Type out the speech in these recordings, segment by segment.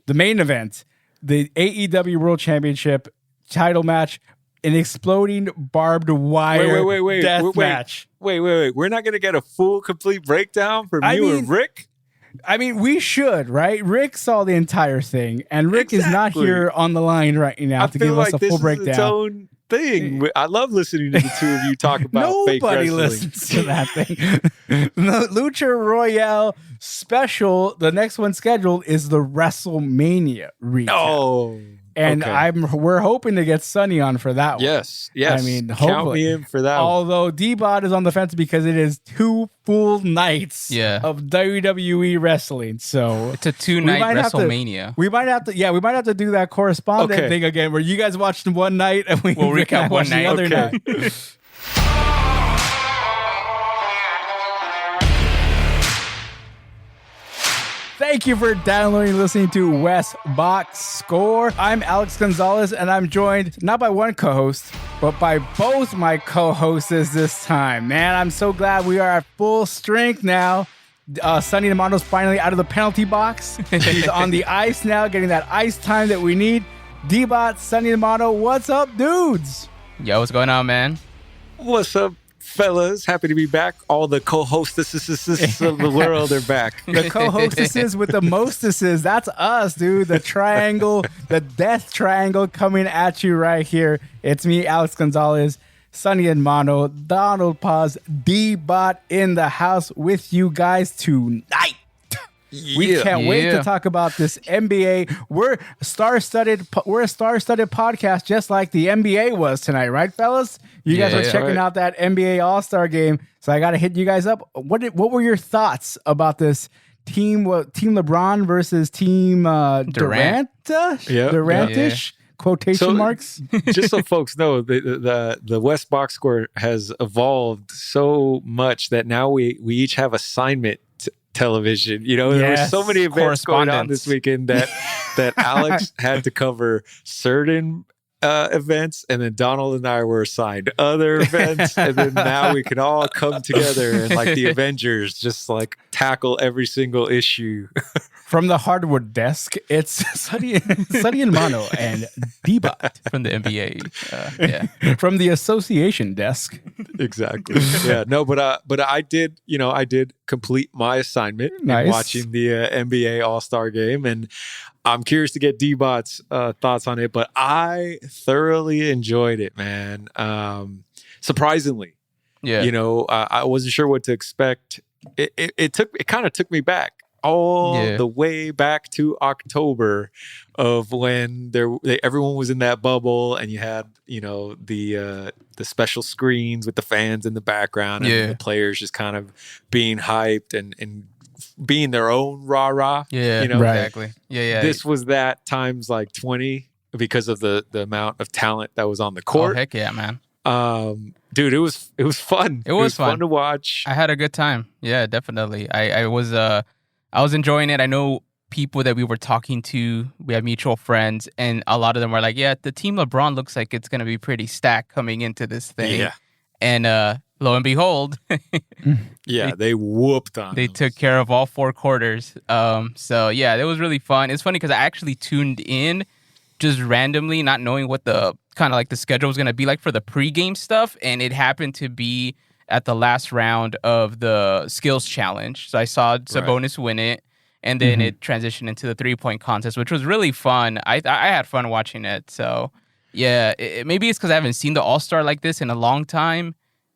the main event, the AEW World Championship title match, an exploding barbed wire death match. Wait. We're not going to get a full, complete breakdown from you and Rick? I mean, we should, right? Rick saw the entire thing, and Rick is not here on the line right now to give us a full breakdown. Its own thing. I love listening to the two of you talk about fake wrestling. Nobody listens to that thing. The Lucha Royale special, the next one scheduled is the WrestleMania recap. Oh, and okay. We're hoping to get Sonny on for that one. Yes. I mean, hopefully. Count me in for that. Although D-Bot is on the fence because it is 2 full nights of WWE wrestling. So it's a 2-night WrestleMania. We might have to do that correspondent thing again, where you guys watch one night and we'll recap one night. The other night. Thank you for downloading and listening to West Box Score. I'm Alex Gonzalez, and I'm joined not by one co-host, but by both my co-hosts this time. Man, I'm so glad we are at full strength now. Sonny D'Amato's finally out of the penalty box. He's on the ice now, getting that ice time that we need. D-Bot, Sonny D'Amato, what's up, dudes? Yo, what's going on, man? What's up, fellas? Happy to be back. All the co-hostesses of the world are back. The co-hostesses with the mostesses. That's us, dude. The triangle, the death triangle coming at you right here. It's me, Alex Gonzalez, Sonny D'Amato, Donald Paz, D-Bot in the house with you guys tonight. We can't wait to talk about this NBA. We're a star-studded podcast, just like the NBA was tonight, right, fellas? You guys were checking out that NBA All-Star game, so I got to hit you guys up. What were your thoughts about this team LeBron versus team Durant? Durant-ish? Quotation marks. Just so folks know, the West Box Score has evolved so much that now we each have assignment television. You know, there were so many events going on this weekend that Alex had to cover certain events, and then Donald and I were assigned other events, and then now we can all come together and, like the Avengers, just like tackle every single issue. From the hardwood desk, it's Sonny D'Amato and D-Bot. From the NBA. From the association desk. Exactly. Yeah. No, but I did complete my assignment in watching the NBA All-Star game, and I'm curious to get D-Bot's thoughts on it, but I thoroughly enjoyed it, man. Surprisingly. Yeah. You know, I wasn't sure what to expect. It kind of took me back. The way back to October of when everyone was in that bubble, and you had, you know, the special screens with the fans in the background, and the players just kind of being hyped and being their own rah-rah. Yeah, you know? Exactly. Yeah. This was that times like 20 because of the amount of talent that was on the court. Oh, heck yeah, man. Dude, it was fun. It was fun to watch. I had a good time. Yeah, definitely. I was enjoying it. I know people that we were talking to, we have mutual friends, and a lot of them were like, yeah, the team LeBron looks like it's going to be pretty stacked coming into this thing. Yeah. And lo and behold, they whooped on They them. took care of all 4 quarters. So, yeah, it was really fun. It's funny because I actually tuned in just randomly, not knowing what the kind of like the schedule was going to be like for the pregame stuff, and it happened to be at the last round of the skills challenge. So I saw Sabonis win it, and then it transitioned into the 3-point contest, which was really fun. I had fun watching it. So yeah, maybe it's because I haven't seen the All-Star like this in a long time,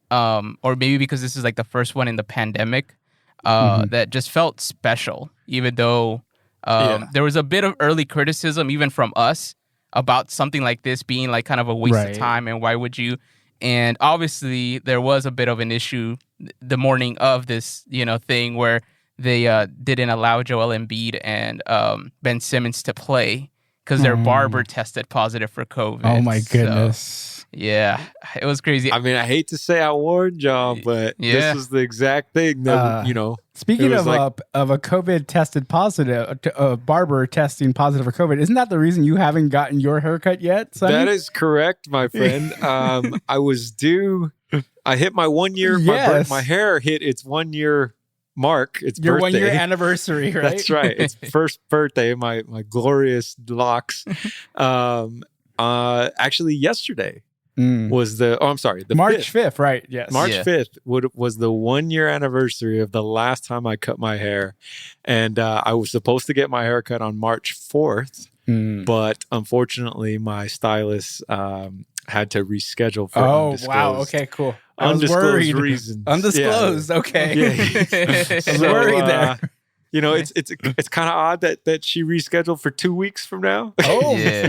or maybe because this is like the first one in the pandemic that just felt special, even though there was a bit of early criticism even from us about something like this being like kind of a waste of time, and why would you? And obviously, there was a bit of an issue the morning of this, thing where they didn't allow Joel Embiid and Ben Simmons to play because their barber tested positive for COVID. Oh my goodness! So, yeah, it was crazy. I mean, I hate to say I warned y'all, but this is the exact thing that Speaking of a COVID tested positive, a barber testing positive for COVID, isn't that the reason you haven't gotten your haircut yet, Sonny? That is correct, my friend. I was due. I hit my 1 year. My hair hit its 1 year Mark. It's your birthday. 1 year anniversary, right? That's right. It's first birthday. My glorious locks. Actually, yesterday was the March 5th. 5th, right? Yes. March 5th was the 1 year anniversary of the last time I cut my hair, and I was supposed to get my hair cut on March 4th, but unfortunately, my stylist had to reschedule for undisclosed. Wow. Okay, cool. I was Undisclosed worried. reasons. Undisclosed. Yeah. Okay. Yeah. I was worried there. You know, it's kind of odd that she rescheduled for 2 weeks from now. Oh, Yeah.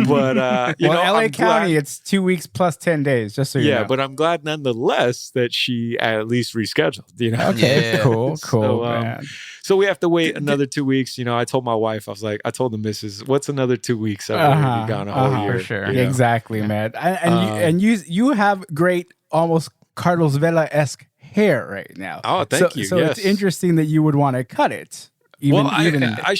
But you know, LA I'm County, glad, it's 2 weeks plus 10 days. Just so you know. but I'm glad nonetheless that she at least rescheduled. You know, Okay, Yeah. cool, So, man. so we have to wait another 2 weeks. You know, I told my wife, I told the missus, what's another 2 weeks? I've already gone a whole year. For sure. you know? Exactly, man. And you have great, almost Carlos Vela-esque hair right now. Oh, thank you. So yes. it's interesting that you would want to cut it. I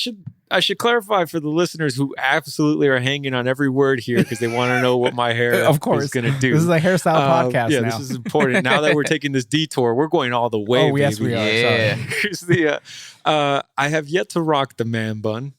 should clarify for the listeners who absolutely are hanging on every word here because they want to know what my hair of course is going to do. This is a hairstyle podcast yeah, now. this is important. Now that we're taking this detour, we're going all the way. Oh, yes, baby. we are. Yeah. Here's the I have yet to rock the man bun.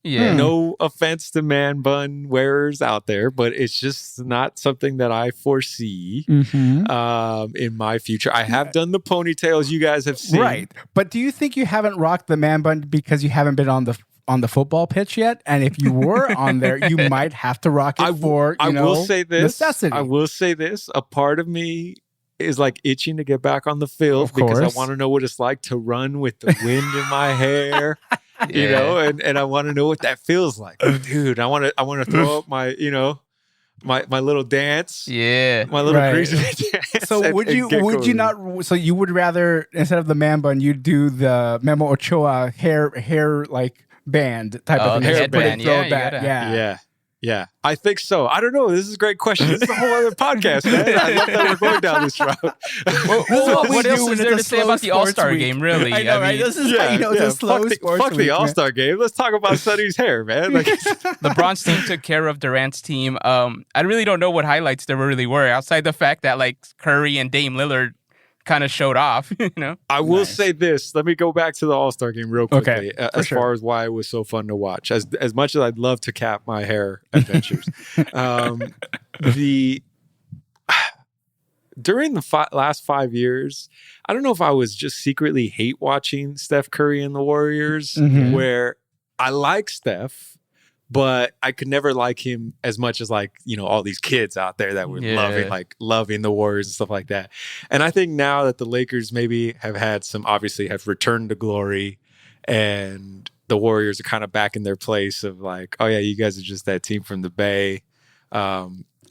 Yeah. No offense to man bun wearers out there, but it's just not something that I foresee in my future. I have done the ponytails you guys have seen. Right. But do you think you haven't rocked the man bun because you haven't been on the football pitch yet? And if you were on there, you might have to rock it I will say this. necessity. I will say this. A part of me is like itching to get back on the field Of because I course. want to know what it's like to run with the wind in my hair. You know, and I want to know what that feels like, dude. I want to throw up my, you know, my little dance, Yeah. my little Right. crazy dance. So would you not? So you would rather, instead of the man bun, you do the Memo Ochoa hair like band type Oh, of the thing? Just headband. throw Yeah, it you back. gotta- Yeah, I think so. I don't know. This is a great question. This is a whole other podcast, man. I love that we're going down this route. What else is there to say about the All-Star game, really? I know, right? mean, This is how you know it's a slow sports fuck week, the man. All-Star game. Let's talk about Sonny's hair, man. Like, LeBron's team took care of Durant's team. I really don't know what highlights there really were outside the fact that like Curry and Dame Lillard kind of showed off, you know? I will say this. Let me go back to the All-Star game real quickly. Okay, As sure. far as why it was so fun to watch. As much as I'd love to cap my hair adventures, during the last 5 years, I don't know if I was just secretly hate watching Steph Curry and the Warriors, where I like Steph, but I could never like him as much as like, you know, all these kids out there that were loving the Warriors and stuff like that. And I think now that the Lakers maybe have returned to glory, and the Warriors are kind of back in their place of like, oh yeah, you guys are just that team from the Bay.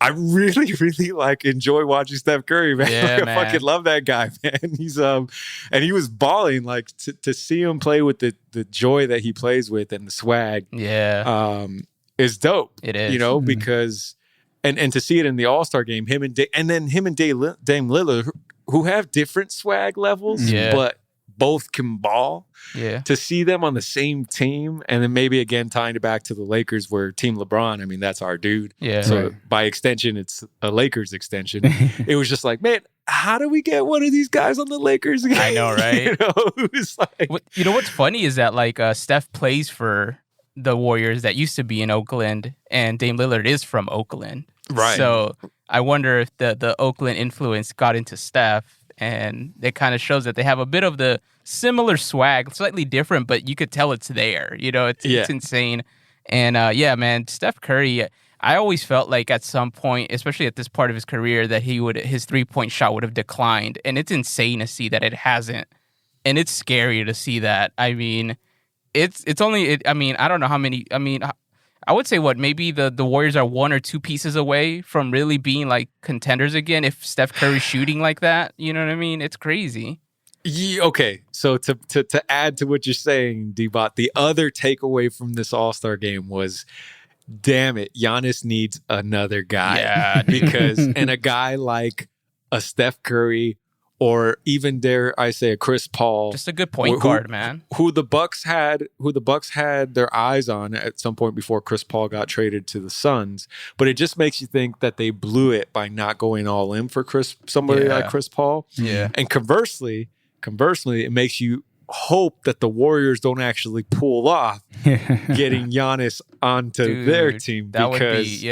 I really, really like enjoy watching Steph Curry, man. Yeah, Like, man. I fucking love that guy, man. He's and he was balling, like to see him play with the joy that he plays with and the swag. Yeah. Is dope. It is. You know, because and to see it in the All-Star game, him and Dame Lillard, who have different swag levels, but both can ball. Yeah. To see them on the same team, and then maybe again tying it back to the Lakers, where Team LeBron, I mean, that's our dude. Yeah. So by extension, it's a Lakers extension. It was just like, man, how do we get one of these guys on the Lakers again? I know, right? You know, it was like, You know what's funny is that like Steph plays for the Warriors that used to be in Oakland, and Dame Lillard is from Oakland. Right. So I wonder if the Oakland influence got into Steph, and it kind of shows that they have a bit of the similar swag, slightly different, but you could tell it's there. You know, it's insane. And yeah, man, Steph Curry, I always felt like at some point, especially at this part of his career, that his 3-point shot would have declined. And it's insane to see that it hasn't. And it's scary to see that. I mean, I don't know how many. I mean, I would say maybe the Warriors are 1 or 2 pieces away from really being like contenders again if Steph Curry's shooting like that. You know what I mean? It's crazy. Yeah, okay, so to add to what you're saying, D-Bot, the other takeaway from this All-Star game was, damn it, Giannis needs another guy. Yeah, because and a guy like a Steph Curry, or even dare I say a Chris Paul, Just a good point guard, man. who the Bucks had their eyes on at some point before Chris Paul got traded to the Suns. But it just makes you think that they blew it by not going all in for somebody like Chris Paul. Yeah. And conversely, conversely, it makes you hope that the Warriors don't actually pull off getting Giannis onto their team, that because would be,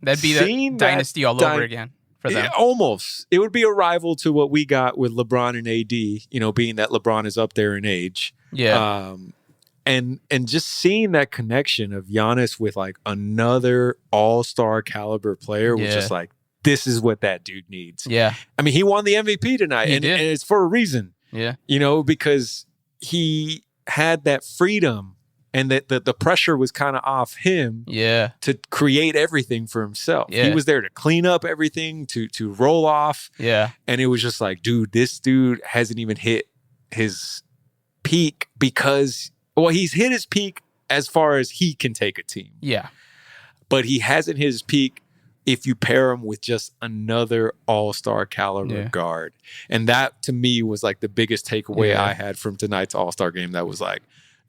that'd be the dynasty all over again for them. Almost. It would be a rival to what we got with LeBron and AD, you know, being that LeBron is up there in age. Yeah. And just seeing that connection of Giannis with like another all-star caliber player was just like, this is what that dude needs. Yeah. I mean, he won the MVP tonight, and it's for a reason. Yeah. You know, because he had that freedom, and that the pressure was kind of off him to create everything for himself. Yeah. He was there to clean up everything, to roll off. Yeah. And it was just like, dude, this dude hasn't even hit his peak because, well, he's hit his peak as far as he can take a team. Yeah. But he hasn't hit his peak if you pair him with just another all-star caliber guard. And that, to me, was like the biggest takeaway I had from tonight's all-star game. That was like,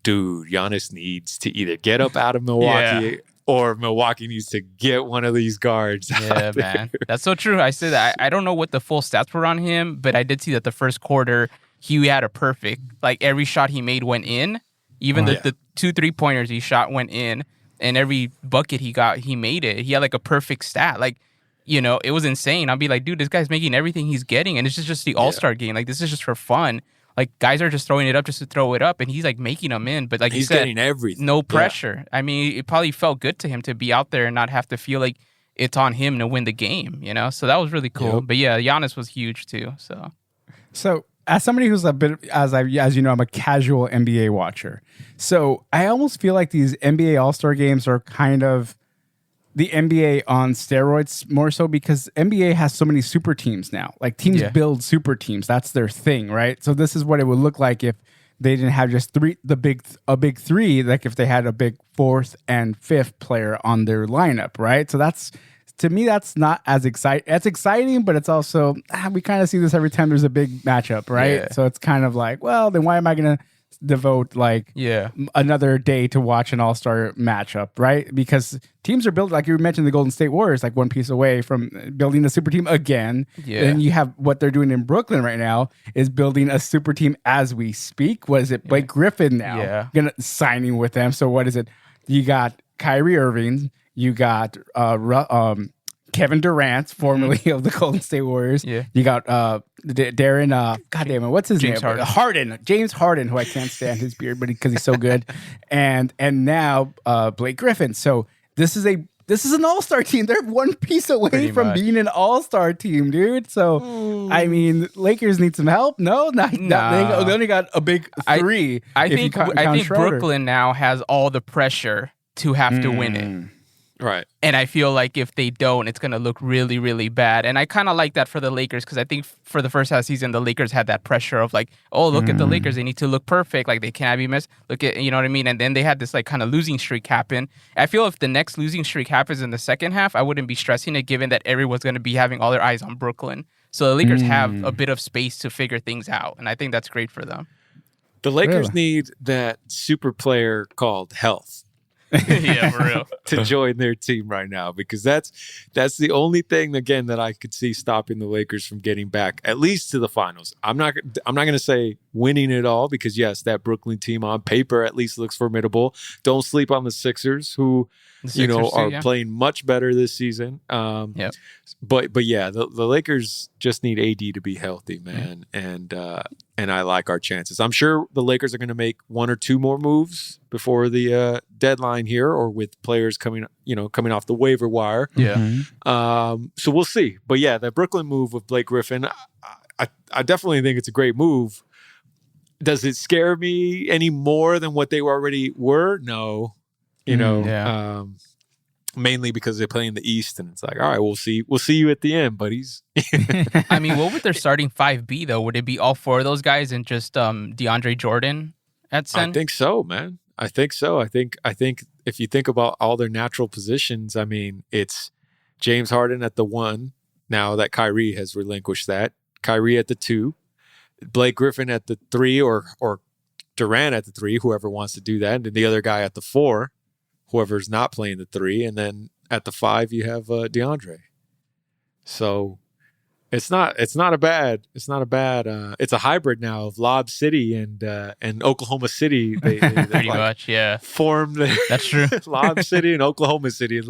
dude, Giannis needs to either get up out of Milwaukee or Milwaukee needs to get one of these guards. Yeah, man. That's so true. I said that. I don't know what the full stats were on him, but I did see that the first quarter, he had a perfect, like every shot he made went in. Even the 2 3-pointers he shot went in. And every bucket he got, he made it. He had like a perfect stat. Like, you know, it was insane. I'll be like, dude, this guy's making everything he's getting. And it's just the all-star game. Like, this is just for fun. Like, guys are just throwing it up just to throw it up. And he's like making them in. But like he's you said, getting everything. No pressure. I mean, it probably felt good to him to be out there and not have to feel like it's on him to win the game, you know? So that was really cool. But yeah, Giannis was huge too. So as somebody who's a bit, as you know, I'm a casual NBA watcher. So I almost feel like these NBA All-Star games are kind of the NBA on steroids, more so because NBA has so many super teams now. Like teams build super teams. That's their thing, right? So this is what it would look like if they didn't have just a big three, like if they had a big fourth and fifth player on their lineup, right? So that's, to me, that's not as exciting. It's exciting, but it's also, we kind of see this every time there's a big matchup, right? Yeah. So it's kind of like, well, then why am I going to devote like another day to watch an all-star matchup, right? Because teams are built, like you mentioned, the Golden State Warriors, like one piece away from building a super team again. Yeah. And you have what they're doing in Brooklyn right now is building a super team as we speak. What is it? Blake Griffin now. Yeah. Signing with them. So what is it? You got Kyrie Irving. You got Kevin Durant, formerly of the Golden State Warriors. Yeah. You got Darren, goddamn it, what's his name? Harden. James Harden, who I can't stand his beard, but because he's so good. and now Blake Griffin. So this is an all-star team. They're one piece away from being an all-star team, dude. So, I mean, Lakers need some help. No, not. They only got a big three. I think Brooklyn now has all the pressure to have to win it. Right. And I feel like if they don't, it's going to look really, really bad. And I kind of like that for the Lakers because I think for the first half of the season, the Lakers had that pressure of like, oh, look at the Lakers. They need to look perfect. Like they cannot be missed. Look at, you know what I mean? And then they had this like kind of losing streak happen. I feel if the next losing streak happens in the second half, I wouldn't be stressing it given that everyone's going to be having all their eyes on Brooklyn. So the Lakers have a bit of space to figure things out. And I think that's great for them. The Lakers need that super player called health. Yeah, for real. To join their team right now, because that's the only thing again that I could see stopping the Lakers from getting back at least to the finals. I'm not going to say winning it all because yes, that Brooklyn team on paper at least looks formidable. Don't sleep on the Sixers who are playing much better this season. But yeah, the Lakers just need AD to be healthy, man, and I like our chances. I'm sure the Lakers are going to make one or two more moves before the deadline here, or with players coming off the waiver wire. Yeah. So we'll see. But yeah, that Brooklyn move with Blake Griffin, I definitely think it's a great move. Does it scare me any more than what they already were? No. Mainly because they play in the East, and it's like, all right, we'll see you at the end, buddies. I mean, what would their starting five be though? Would it be all four of those guys and just DeAndre Jordan at center? I think so, man. I think so. I think if you think about all their natural positions, I mean, it's James Harden at the 1. Now that Kyrie has relinquished that, Kyrie at the 2, Blake Griffin at the 3, or Durant at the 3, whoever wants to do that, and then the other guy at the 4. Whoever's not playing the 3, and then at the 5 you have DeAndre. So It's not a bad. It's a hybrid now of Lob City and Oklahoma City. They Pretty much, yeah. Formed. That's true. Lob City and Oklahoma City.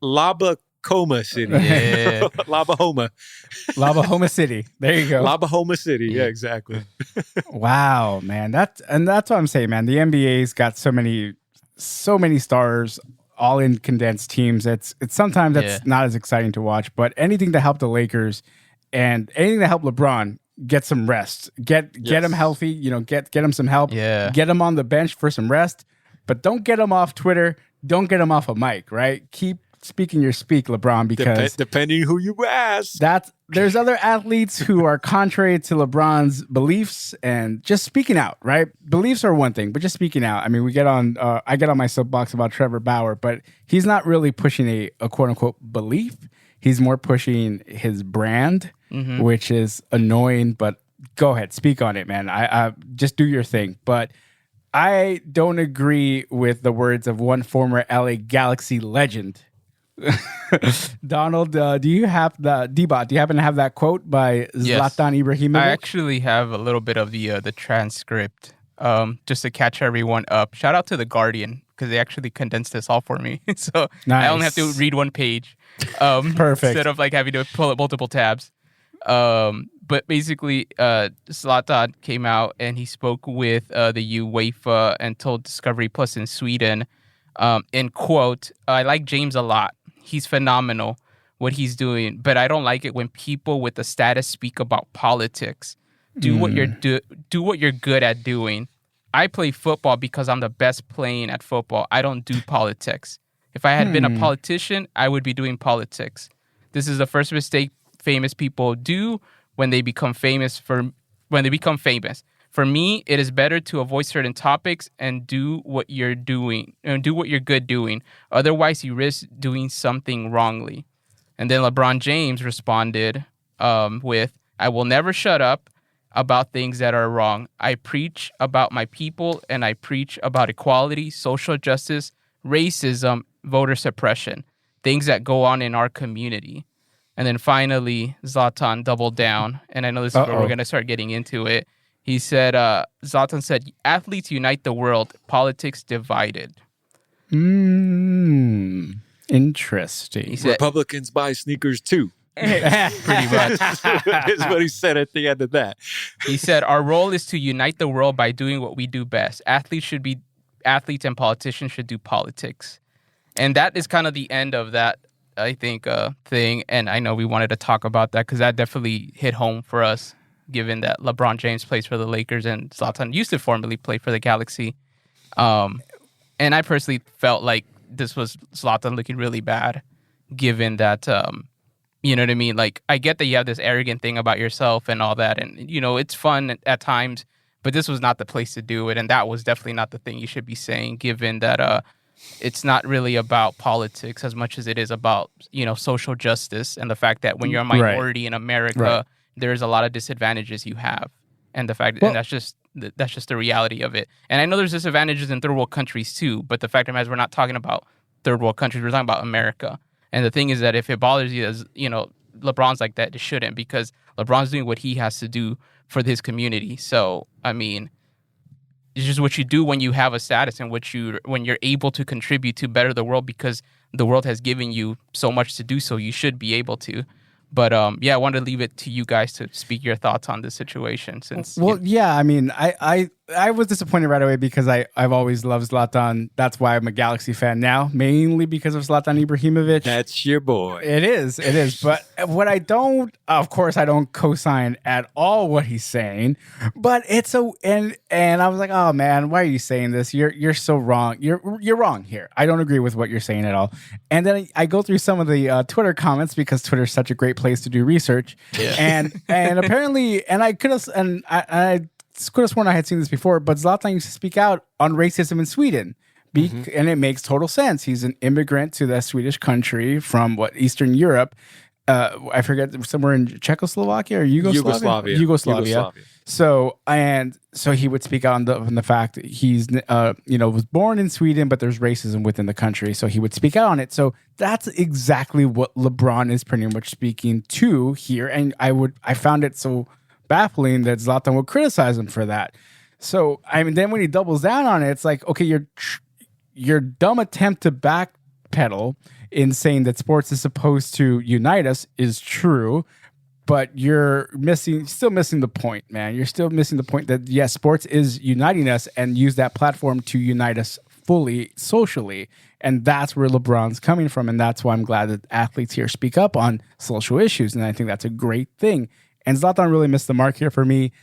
Labahoma City. Yeah. Labahoma City. There you go. Labahoma City. Yeah, exactly. Wow, man. That's what I'm saying, man. The NBA's got so many stars all in condensed teams. It's sometimes that's not as exciting to watch, but anything to help the Lakers and anything to help LeBron get some rest, get him healthy, get him some help, get him on the bench for some rest, but don't get him off Twitter. Don't get him off a mic, right? Keep speaking your speak, LeBron, because depending who you ask, there's other athletes who are contrary to LeBron's beliefs and just speaking out, right? Beliefs are one thing, but just speaking out. I mean, I get on my soapbox about Trevor Bauer, but he's not really pushing a quote unquote belief. He's more pushing his brand, which is annoying, but go ahead, speak on it, man. I just do your thing. But I don't agree with the words of one former LA Galaxy legend. Donald, do you happen to have that quote by Zlatan Ibrahimovic? I actually have a little bit of the transcript just to catch everyone up. Shout out to The Guardian because they actually condensed this all for me. So nice. I only have to read one page. Perfect. Instead of having to pull up multiple tabs. But basically, Zlatan came out and he spoke with the UEFA and told Discovery Plus in Sweden, in quote, "I like James a lot. He's phenomenal, what he's doing, but I don't like it when people with the status speak about politics. Do what you're good at doing. I play football because I'm the best playing at football. I don't do politics. If I had been a politician, I would be doing politics. This is the first mistake famous people do when they become famous. For me, it is better to avoid certain topics and do what you're doing and do what you're good doing. Otherwise, you risk doing something wrongly." And then LeBron James responded with, "I will never shut up about things that are wrong. I preach about my people and I preach about equality, social justice, racism, voter suppression, things that go on in our community." And then finally, Zlatan doubled down. And I know this is where we're going to start getting into it. He said, Zlatan said, "Athletes unite the world, politics divided." Interesting. He said, "Republicans buy sneakers too." Pretty much. Is what he said at the end of that. He said, "Our role is to unite the world by doing what we do best. Athletes and politicians should do politics." And that is kind of the end of that, I think, thing. And I know we wanted to talk about that because that definitely hit home for us, given that LeBron James plays for the Lakers and Zlatan used to formerly play for the Galaxy. And I personally felt like this was Zlatan looking really bad, given that, you know what I mean? Like, I get that you have this arrogant thing about yourself and all that, and, it's fun at times, but this was not the place to do it, and that was definitely not the thing you should be saying, given that it's not really about politics as much as it is about, social justice and the fact that when you're a minority in America, there's a lot of disadvantages you have, and the fact, and that's just the reality of it. And I know there's disadvantages in third world countries too, but the fact of it is we're not talking about third world countries, we're talking about America. And the thing is that if it bothers you, as LeBron's like that, it shouldn't, because LeBron's doing what he has to do for his community. So I mean, it's just what you do when you have a status and when you're able to contribute to better the world, because the world has given you so much to do, so you should be able to. But I wanted to leave it to you guys to speak your thoughts on this situation. Since I mean, I was disappointed right away because I've always loved Zlatan. That's why I'm a Galaxy fan now, mainly because of Zlatan Ibrahimovic. That's your boy. It is. But what I don't co-sign at all what he's saying. But and I was like, oh man, why are you saying this? You're so wrong. You're wrong here. I don't agree with what you're saying at all. And then I go through some of the Twitter comments, because Twitter's such a great place to do research. Yeah. And apparently, and I could have sworn I had seen this before, but Zlatan used to speak out on racism in Sweden. And it makes total sense. He's an immigrant to the Swedish country from Eastern Europe. I forget, somewhere in Czechoslovakia or Yugoslavia. Yugoslavia. So he would speak on the fact that he's was born in Sweden, but there's racism within the country. So he would speak out on it. So that's exactly what LeBron is pretty much speaking to here. And I found it so baffling that Zlatan would criticize him for that. So I mean, then when he doubles down on it, it's like, okay, your dumb attempt to backpedal in saying that sports is supposed to unite us is true, but you're still missing the point, man. You're still missing the point that, yes, sports is uniting us, and use that platform to unite us fully socially. And that's where LeBron's coming from. And that's why I'm glad that athletes here speak up on social issues. And I think that's a great thing. And Zlatan really missed the mark here for me.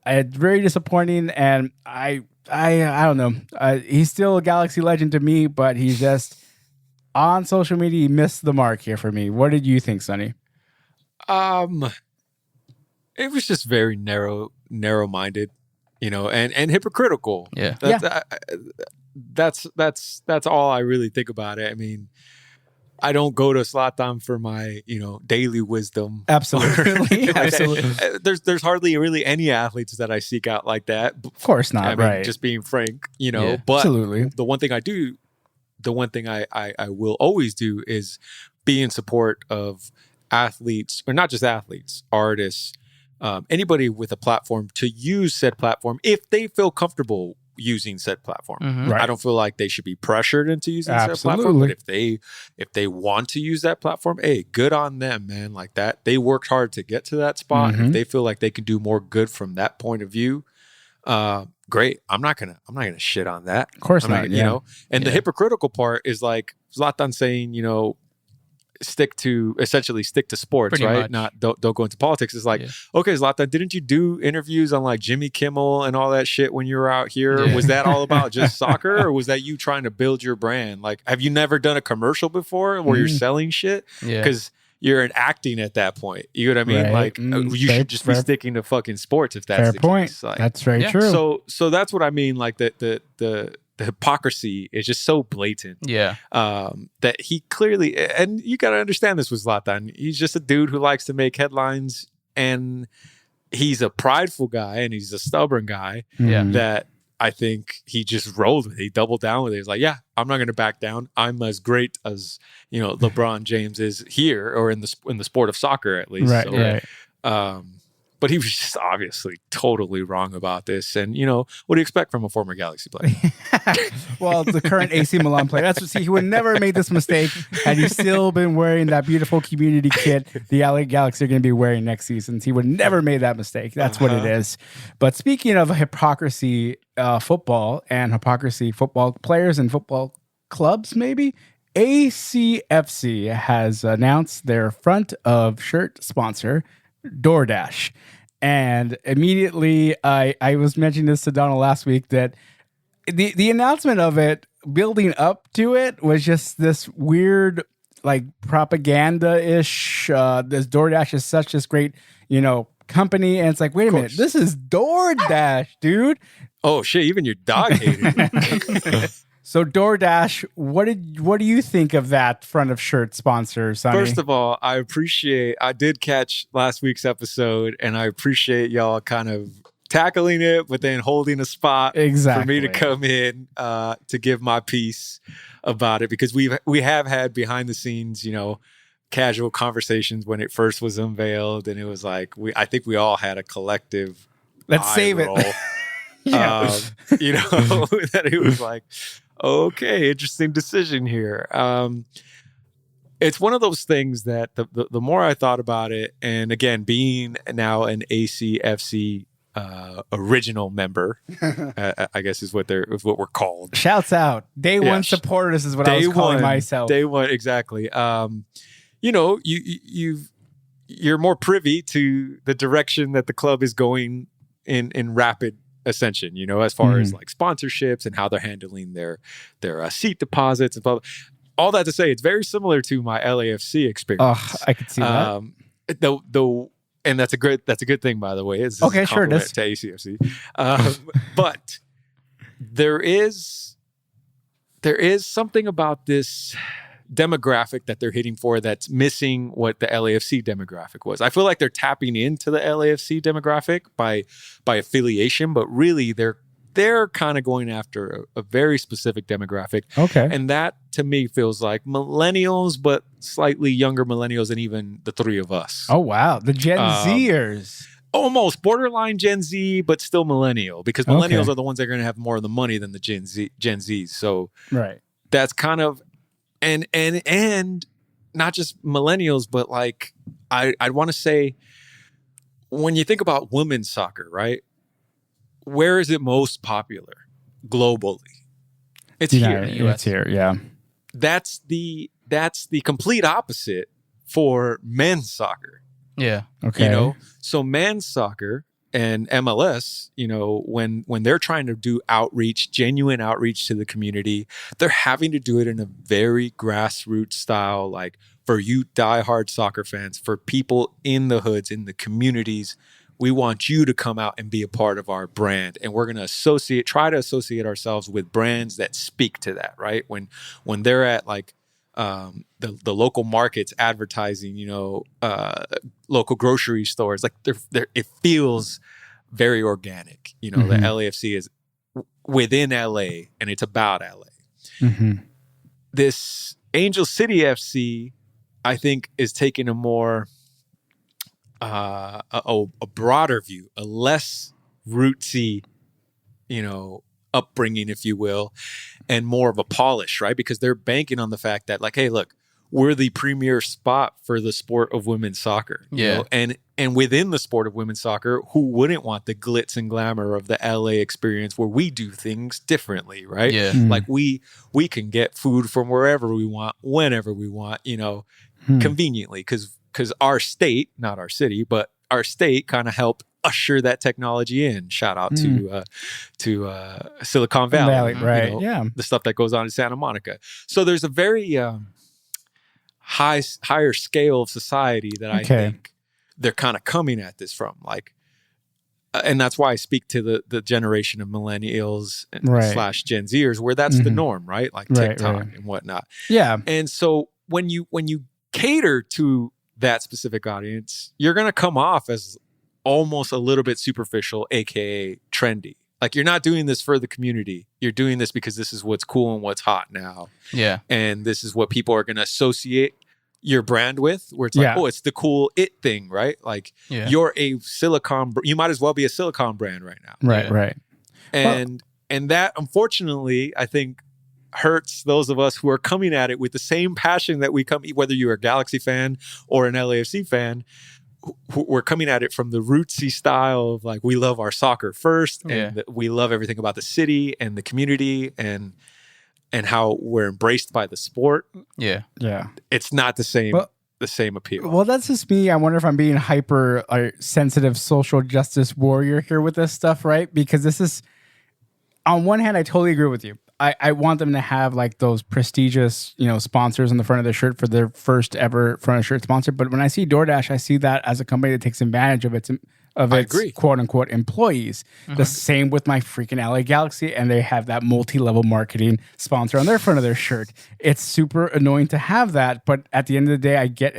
It's very disappointing. And I don't know. He's still a Galaxy legend to me, but he's just on social media. He missed the mark here for me. What did you think, Sonny? It was just very narrow-minded, and hypocritical. Yeah. That's all I really think about it. I mean, I don't go to Zlatan for my, daily wisdom. Absolutely. Absolutely. There's hardly really any athletes that I seek out like that. Of course not, right. Just being frank, Yeah, but absolutely. The one thing I will always do is be in support of athletes, or not just athletes, artists, anybody with a platform, to use said platform if they feel comfortable using said platform. Mm-hmm. Right. I don't feel like they should be pressured into using said platform, but if they want to use that platform, hey, good on them, man. Like that, they worked hard to get to that spot. Mm-hmm. If they feel like they can do more good from that point of view, great. I'm not gonna shit on that. Of course not. And the hypocritical part is like Zlatan saying, stick to sports, Pretty right? much. Not don't go into politics. It's like, okay, Zlatan, didn't you do interviews on like Jimmy Kimmel and all that shit when you were out here? Yeah. Was that all about just soccer, or was that you trying to build your brand? Like, have you never done a commercial before where you're selling shit? Yeah. Because you're in acting at that point. You know what I mean? Right. Like, you should just be sticking to fucking sports if that's fair the point. case. Like, That's very true. so that's what I mean. Like the hypocrisy is just so blatant. Yeah. That he clearly, and you got to understand this with Zlatan. He's just a dude who likes to make headlines, and he's a prideful guy, and he's a stubborn guy. Yeah. That I think he just rolled with it. He doubled down with it. He's like, yeah, I'm not going to back down. I'm as great as LeBron James is here, or in the sport of soccer at least. Right. So, Right. but he was just obviously totally wrong about this. And, what do you expect from a former Galaxy player? Well, the current AC Milan player. He would never have made this mistake had he still been wearing that beautiful community kit the LA Galaxy are going to be wearing next season. He would never have made that mistake. That's what it is. But speaking of hypocrisy football and hypocrisy football players and football clubs, maybe, ACFC has announced their front of shirt sponsor, DoorDash. And immediately I was mentioning this to Donald last week, that the announcement of it, building up to it, was just this weird, like, propaganda-ish. This DoorDash is such this great, company. And it's like, wait a minute, this is DoorDash, dude. Oh shit, even your dog hated it. So DoorDash, what do you think of that front of shirt sponsor, Sonny? First of all, I did catch last week's episode, and I appreciate y'all kind of tackling it, but then holding a spot for me to come in to give my piece about it, because we have had behind the scenes, casual conversations when it first was unveiled, and it was like I think we all had a collective save roll. it. That it was like, okay, interesting decision here. It's one of those things that the more I thought about it, and again, being now an ACFC original member, I guess is what we're called. Shouts out. Day one supporters is what I was calling myself. Day one, exactly. You're more privy to the direction that the club is going in rapid ascension, as far as like sponsorships and how they're handling their seat deposits and blah, blah. All that to say, it's very similar to my LAFC experience. Oh, I could see that. Though, and that's a good thing, by the way. It's okay, sure it is. To ACFC, but there is something about this, demographic that they're hitting for that's missing what the LAFC demographic was. I feel like they're tapping into the LAFC demographic by affiliation, but really they're kind of going after a very specific demographic. Okay. And that to me feels like millennials, but slightly younger millennials than even the three of us. Oh, wow. The Gen Zers. Almost borderline Gen Z, but still millennial, because millennials are the ones that are going to have more of the money than the Gen Zs. So right. That's kind of, and not just millennials, but like, I'd want to say, when you think about women's soccer, right? Where is it most popular globally? It's here. It's here, yeah. That's the complete opposite for men's soccer. Yeah. Okay. So men's soccer and MLS, when they're trying to do outreach, genuine outreach to the community, they're having to do it in a very grassroots style, like for you diehard soccer fans, for people in the hoods, in the communities. We want you to come out and be a part of our brand. And we're going to try to associate ourselves with brands that speak to that, right? When they're at like the local markets advertising, local grocery stores, like it feels very organic. The LAFC is within LA and it's about LA. Mm-hmm. This Angel City FC, I think, is taking a more a broader view, a less rootsy, upbringing, if you will, and more of a polish, right? Because they're banking on the fact that, like, hey, look, we're the premier spot for the sport of women's soccer. Yeah. And within the sport of women's soccer, who wouldn't want the glitz and glamour of the LA experience where we do things differently, right? Yeah. Like we can get food from wherever we want, whenever we want, conveniently, because our state, not our city, but our state kind of helped usher that technology in. Shout out to Silicon Valley, right? The stuff that goes on in Santa Monica. So there's a very higher scale of society that I think they're kind of coming at this from, like, and that's why I speak to the generation of millennials and / Gen Zers, where that's the norm, right? Like TikTok and whatnot. Yeah. And so when you cater to that specific audience, you're going to come off as almost a little bit superficial, aka trendy. Like, you're not doing this for the community. You're doing this because this is what's cool and what's hot now. Yeah. And this is what people are going to associate your brand with, where it's like, oh, it's the cool it thing, right? Like, you're a you might as well be a silicon brand right now. Right. And that, unfortunately, I think hurts those of us who are coming at it with the same passion that we come, whether you're a Galaxy fan or an LAFC fan, we're coming at it from the rootsy style of, like, we love our soccer first, and we love everything about the city and the community and how we're embraced by the sport. Yeah. It's not the same appeal. Well, that's just me. I wonder if I'm being hyper sensitive social justice warrior here with this stuff, right? Because this is, on one hand, I totally agree with you. I want them to have, like, those prestigious, sponsors on the front of their shirt for their first ever front of shirt sponsor. But when I see DoorDash, I see that as a company that takes advantage of its quote unquote employees. Mm-hmm. The same with my freaking LA Galaxy, and they have that multi-level marketing sponsor on their front of their shirt. It's super annoying to have that, but at the end of the day, I get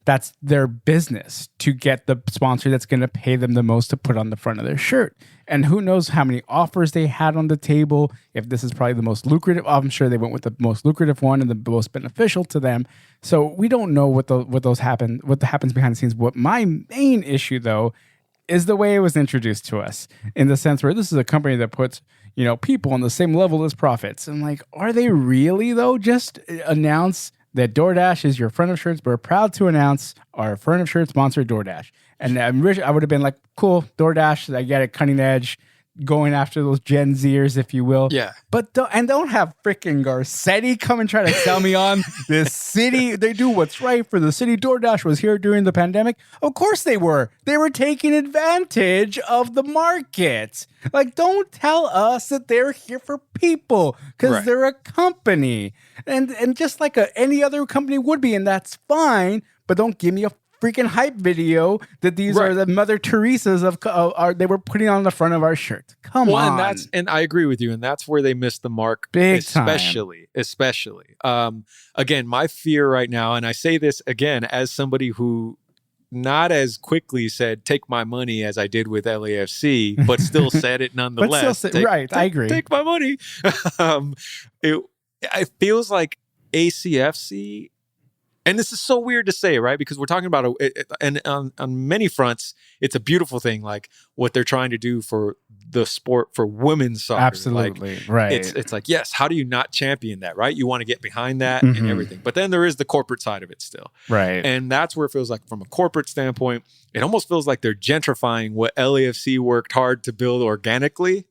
that's their business to get the sponsor that's going to pay them the most to put on the front of their shirt. And who knows how many offers they had on the table. If this is probably the most lucrative, I'm sure they went with the most lucrative one and the most beneficial to them. So we don't know what happens behind the scenes. What my main issue, though, is the way it was introduced to us, in the sense where this is a company that puts, people on the same level as profits. And, like, are they really, though? Just announce that DoorDash is your front of shirts. We're proud to announce our front of shirt sponsor, DoorDash. And I would have been like, cool, DoorDash, I get it, cutting edge, going after those Gen Zers, if you will. Yeah. But don't have freaking Garcetti come and try to sell me on this city. They do what's right for the city. DoorDash was here during the pandemic. Of course they were. They were taking advantage of the market. Like, don't tell us that they're here for people, because they're a company. And just like any other company would be, and that's fine, but don't give me a freaking hype video that these are the Mother Teresa's of they were putting on the front of our shirt. Come on. And I agree with you, and that's where they missed the mark. Big especially. Again, my fear right now, and I say this again as somebody who not as quickly said "take my money" as I did with LAFC, but still said it nonetheless. I agree. Take my money. It feels like ACFC, and this is so weird to say, right? Because we're talking about and on many fronts, it's a beautiful thing, like what they're trying to do for the sport for women's soccer. Absolutely, like, right. It's like, yes, how do you not champion that, right? You want to get behind that and everything. But then there is the corporate side of it still. Right. And that's where it feels like from a corporate standpoint, it almost feels like they're gentrifying what LAFC worked hard to build organically.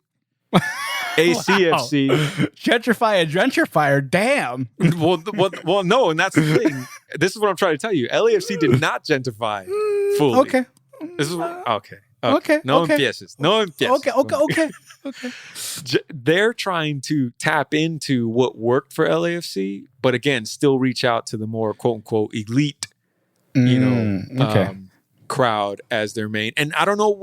ACFC. Gentrify a gentrifier. Damn. Well, no, and that's the thing. This is what I'm trying to tell you. LAFC did not gentrify fully. Okay. This is okay. No empieces. Okay. They're trying to tap into what worked for LAFC, but again, still reach out to the more quote unquote elite, crowd as their main. And I don't know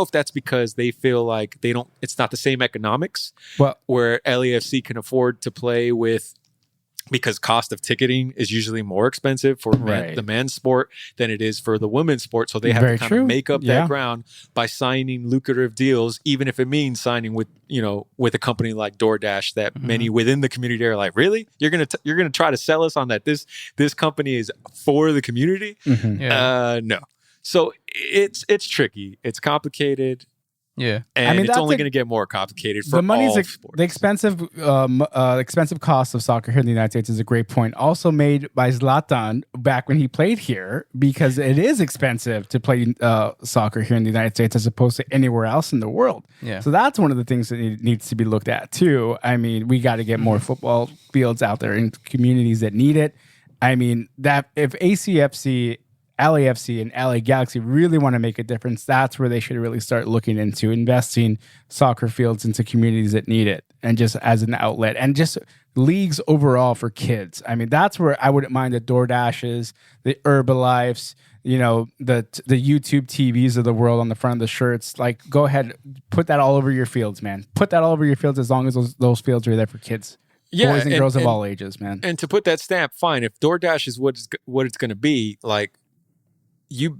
if that's because they feel like it's not the same economics where LAFC can afford to play with, because cost of ticketing is usually more expensive for the men's sport than it is for the women's sport. So they have to kind of make up that ground by signing lucrative deals, even if it means signing with a company like DoorDash that many within the community are like, really? You're gonna try to sell us on that this company is for the community? No. So it's tricky. It's complicated. Yeah, and it's only going to get more complicated for all sports. The expensive cost of soccer here in the United States is a great point. Also made by Zlatan back when he played here, because it is expensive to play soccer here in the United States as opposed to anywhere else in the world. Yeah. So that's one of the things that needs to be looked at too. I mean, we got to get more football fields out there in communities that need it. I mean, that if ACFC, LAFC and LA Galaxy really want to make a difference, that's where they should really start looking into investing soccer fields into communities that need it, and just as an outlet, and just leagues overall for kids. I mean, that's where I wouldn't mind the DoorDashes, the Herbalifes, the YouTube TVs of the world on the front of the shirts. Like, go ahead, put that all over your fields, man. Put that all over your fields, as long as those fields are there for kids. Boys and girls of all ages, man. And to put that stamp, fine. If DoorDash is what it's going to be, like,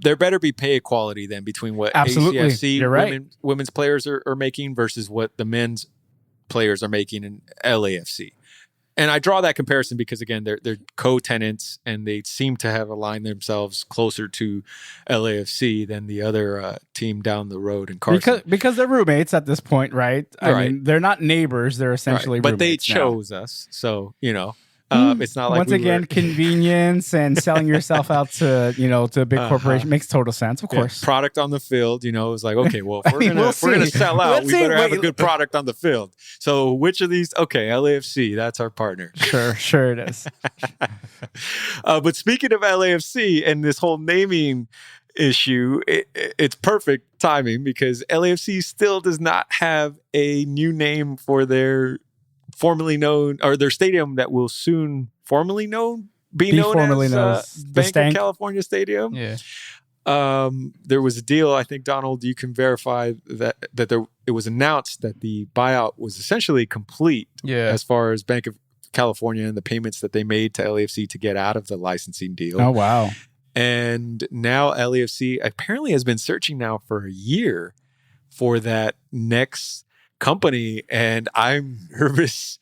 there better be pay equality then between what ACFC women's players are making versus what the men's players are making in LAFC. And I draw that comparison because, again, they're co-tenants and they seem to have aligned themselves closer to LAFC than the other team down the road in Carson. Because they're roommates at this point, right? I mean, they're not neighbors. They're essentially roommates. But they chose us. So, it's not like once again, convenience and selling yourself out to to a big corporation makes total sense. Of course, product on the field. It was like, okay, well, if we're gonna sell out, we better have a good product on the field. So which of these? Okay, LAFC, that's our partner. Sure it is. But speaking of LAFC and this whole naming issue, it's perfect timing because LAFC still does not have a new name for their formerly known, or their stadium that will soon be known as Bank of California Stadium. Yeah. There was a deal, I think, Donald, you can verify that it was announced that the buyout was essentially complete as far as Bank of California and the payments that they made to LAFC to get out of the licensing deal. Oh, wow. And now LAFC apparently has been searching now for a year for that next company, and I'm nervous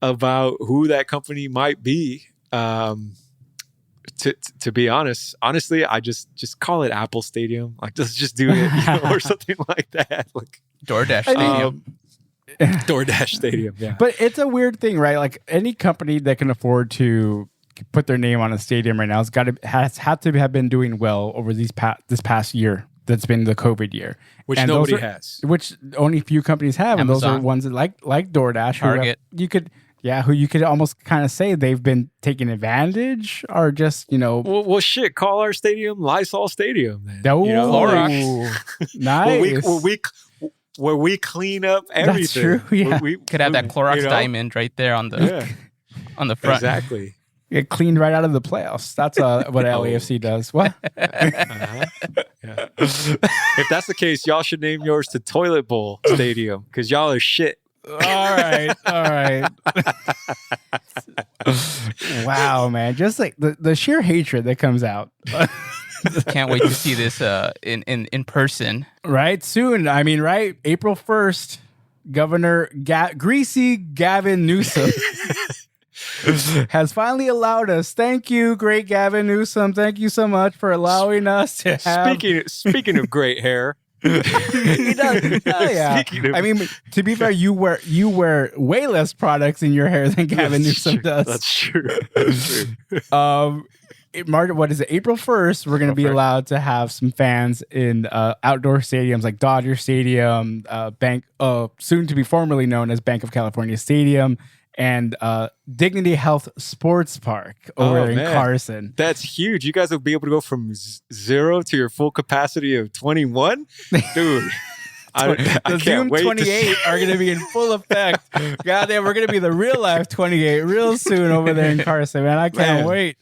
about who that company might be. To be honestly, I just call it Apple Stadium. Like, let's just do it, or something like that. Like DoorDash Stadium. DoorDash Stadium. Yeah, but it's a weird thing, right? Like, any company that can afford to put their name on a stadium right now has had to have been doing well over this past year. That's been the COVID year, which nobody has, which only few companies have, Amazon. And those are ones that like DoorDash, Target. Who you could almost kind of say they've been taking advantage, or just Well, shit, call our stadium Lysol Stadium. Then. Clorox. Nice. Where we clean up everything. That's true. Yeah. We could have that Clorox diamond right there on the front. Exactly. Get cleaned right out of the playoffs. That's what LAFC does. What? Yeah. If that's the case, y'all should name yours to Toilet Bowl Stadium because y'all are shit. All right. Wow, man. Just like the sheer hatred that comes out. Can't wait to see this in person. Right? Soon. I mean, right? April 1st, Governor Greasy Gavin Newsom has finally allowed us. Thank you, great Gavin Newsom. Thank you so much for allowing us to have... Speaking of great hair. He does. Oh, yeah. I mean, to be fair, you wear way less products in your hair than Gavin Newsom does. That's true. What is it? April 1st, we're going to be allowed to have some fans in outdoor stadiums like Dodger Stadium, soon to be formerly known as Bank of California Stadium, and Dignity Health Sports Park over in Carson. That's huge. You guys will be able to go from 0 to your full capacity of 21? Dude. The Zoom 28 are going to be in full effect. Goddamn, we're going to be the real life 28 real soon over there in Carson, man. I can't wait.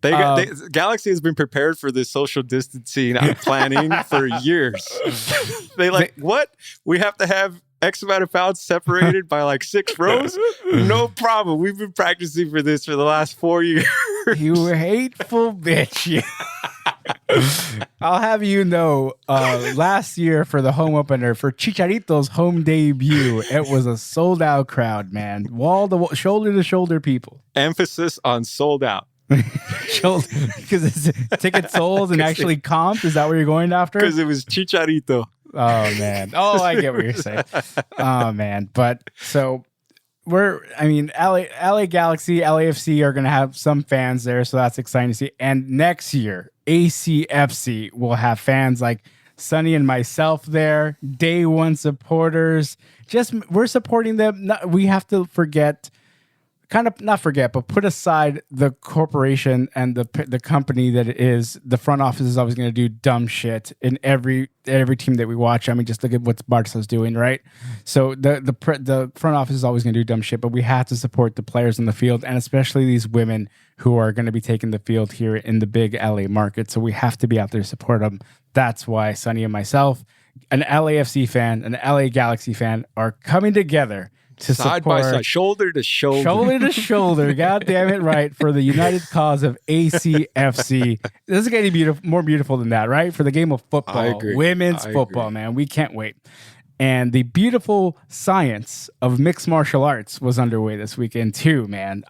Galaxy has been prepared for this social distancing planning for years. What? We have to have X amount of pounds separated by like 6 rows? No problem. We've been practicing for this for the last 4 years. You hateful bitch. I'll have you know, last year for the home opener, for Chicharito's home debut, it was a sold out crowd, man. Shoulder to shoulder people. Emphasis on sold out. Because it's ticket sold and actually comped. Is that what you're going after? Because it was Chicharito. Oh man. Oh, I get what you're saying. Oh man. But so LA Galaxy, LAFC are going to have some fans there, so that's exciting to see. And next year, ACFC will have fans like Sonny and myself there, day one supporters. We're supporting them. We have to but put aside the corporation and the company that it is. The front office is always going to do dumb shit in every team that we watch. I mean, just look at what Barca's doing, right? So the front office is always going to do dumb shit, but we have to support the players on the field, and especially these women who are going to be taking the field here in the big LA market. So we have to be out there to support them. That's why Sonny and myself, an LAFC fan, an LA Galaxy fan, are coming together to side support, by side, shoulder to shoulder, God damn it, right, for the united cause of ACFC. This is going to be more beautiful than that, right? For the game of football, women's football, man, we can't wait. And the beautiful science of mixed martial arts was underway this weekend too, man.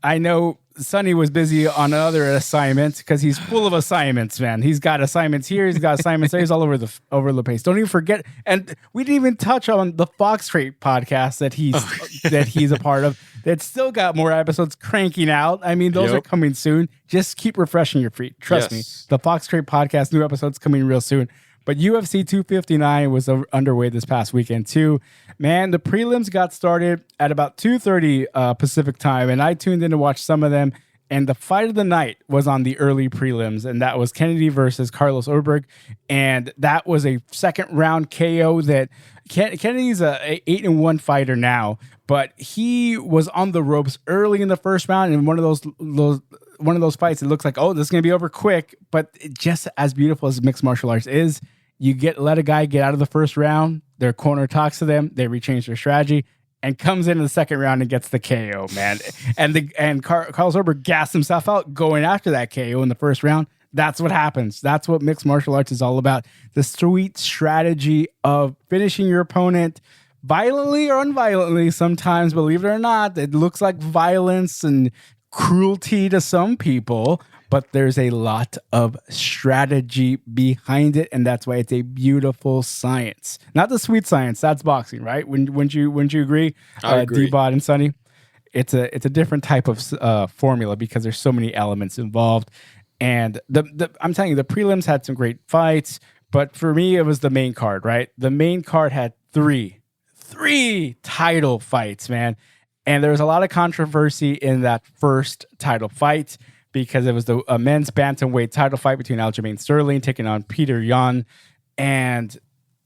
I know Sonny was busy on other assignments because he's full of assignments, man. He's got assignments here. He's got assignments there. He's all over the place. Don't even forget. And we didn't even touch on the Fox Crate podcast that he's a part of. That's still got more episodes cranking out. I mean, those are coming soon. Just keep refreshing your feed. Trust me. The Fox Crate podcast, new episodes coming real soon. But UFC 259 was underway this past weekend too. Man, the prelims got started at about 2:30 Pacific time, and I tuned in to watch some of them. And the fight of the night was on the early prelims, and that was Kennedy versus Carlos Ulberg. And that was a second round KO that Kennedy's a 8-1 fighter now, but he was on the ropes early in the first round. And one of those fights, it looks like, oh, this is going to be over quick. But just as beautiful as mixed martial arts is, you let a guy get out of the first round, their corner talks to them, they rechange their strategy, and comes into the second round and gets the KO, man. And Carlos Ulberg gassed himself out going after that KO in the first round. That's what happens. That's what mixed martial arts is all about. The sweet strategy of finishing your opponent violently or unviolently sometimes, believe it or not. It looks like violence and cruelty to some people, but there's a lot of strategy behind it, and that's why it's a beautiful science. Not the sweet science, that's boxing, right? Wouldn't you agree? I agree. D-Bot and Sonny? It's a different type of formula because there's so many elements involved. And I'm telling you, the prelims had some great fights, but for me, it was the main card, right? The main card had three title fights, man. And there was a lot of controversy in that first title fight because it was the men's bantamweight title fight between Aljamain Sterling taking on Peter Yan. And